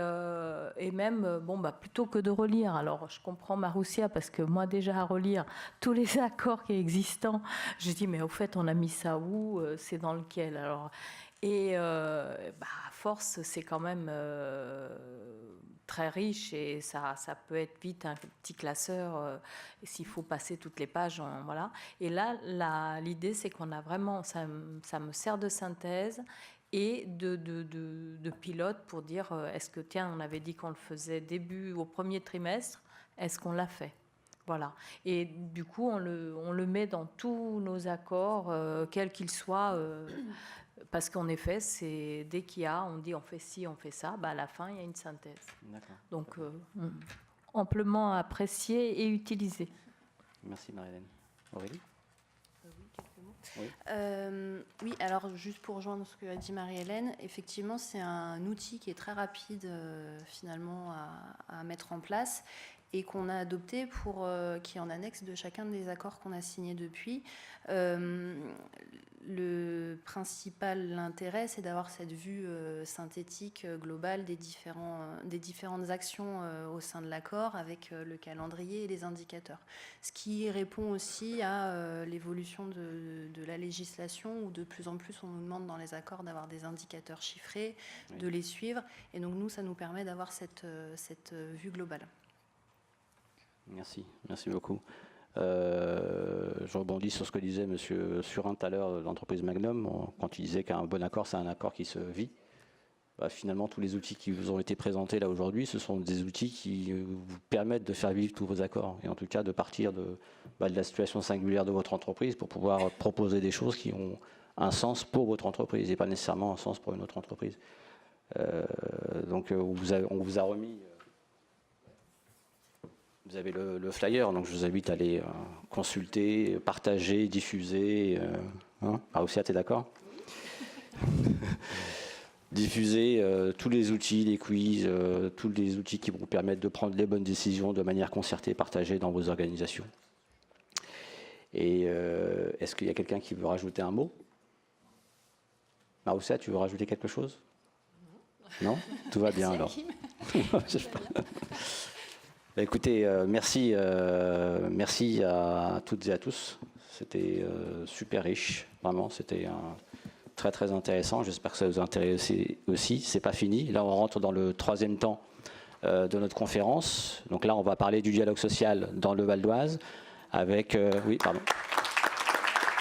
même, plutôt que de relire, alors je comprends Maroussia, parce que moi déjà à relire tous les accords qui sont existants, je dis mais au fait on a mis ça où, c'est dans lequel alors. Et à force, c'est quand même très riche et ça peut être vite un petit classeur s'il faut passer toutes les pages. Voilà. Et là, l'idée, c'est qu'on a vraiment, ça me sert de synthèse et de pilote pour dire est-ce que, tiens, on avait dit qu'on le faisait au premier trimestre, est-ce qu'on l'a fait ? Voilà. Et du coup, on le met dans tous nos accords, quels qu'ils soient. Parce qu'en effet, c'est dès qu'il y a, on dit on fait ci, on fait ça, à la fin, il y a une synthèse. D'accord. Donc, amplement apprécié et utilisé. Merci Marie-Hélène. Aurélie ? Oui, alors juste pour rejoindre ce que a dit Marie-Hélène, effectivement, c'est un outil qui est très rapide finalement à mettre en place et qu'on a adopté qui est en annexe de chacun des accords qu'on a signés depuis. Le principal intérêt, c'est d'avoir cette vue synthétique, globale des différentes actions au sein de l'accord, avec le calendrier et les indicateurs. Ce qui répond aussi à l'évolution de la législation, où de plus en plus on nous demande dans les accords d'avoir des indicateurs chiffrés, de les suivre. Et donc nous, ça nous permet d'avoir cette vue globale. Merci beaucoup. Je rebondis sur ce que disait M. Surin tout à l'heure de l'entreprise Magnum, quand il disait qu'un bon accord, c'est un accord qui se vit. Finalement, tous les outils qui vous ont été présentés là aujourd'hui, ce sont des outils qui vous permettent de faire vivre tous vos accords, et en tout cas de partir de la situation singulière de votre entreprise pour pouvoir proposer des choses qui ont un sens pour votre entreprise et pas nécessairement un sens pour une autre entreprise. Donc on vous a remis... Vous avez le flyer, donc je vous invite à aller consulter, partager, diffuser. Maroussia, tu es d'accord? Diffuser tous les outils, les quiz, tous les outils qui vous permettent de prendre les bonnes décisions de manière concertée, partagée dans vos organisations. Et est-ce qu'il y a quelqu'un qui veut rajouter un mot? Maroussia, tu veux rajouter quelque chose? Non? Tout va bien alors. Écoutez, merci à toutes et à tous. C'était super riche, vraiment. C'était très très intéressant. J'espère que ça vous a intéressé aussi. C'est pas fini. Là, on rentre dans le 3e temps de notre conférence. Donc là, on va parler du dialogue social dans le Val d'Oise avec... oui, pardon.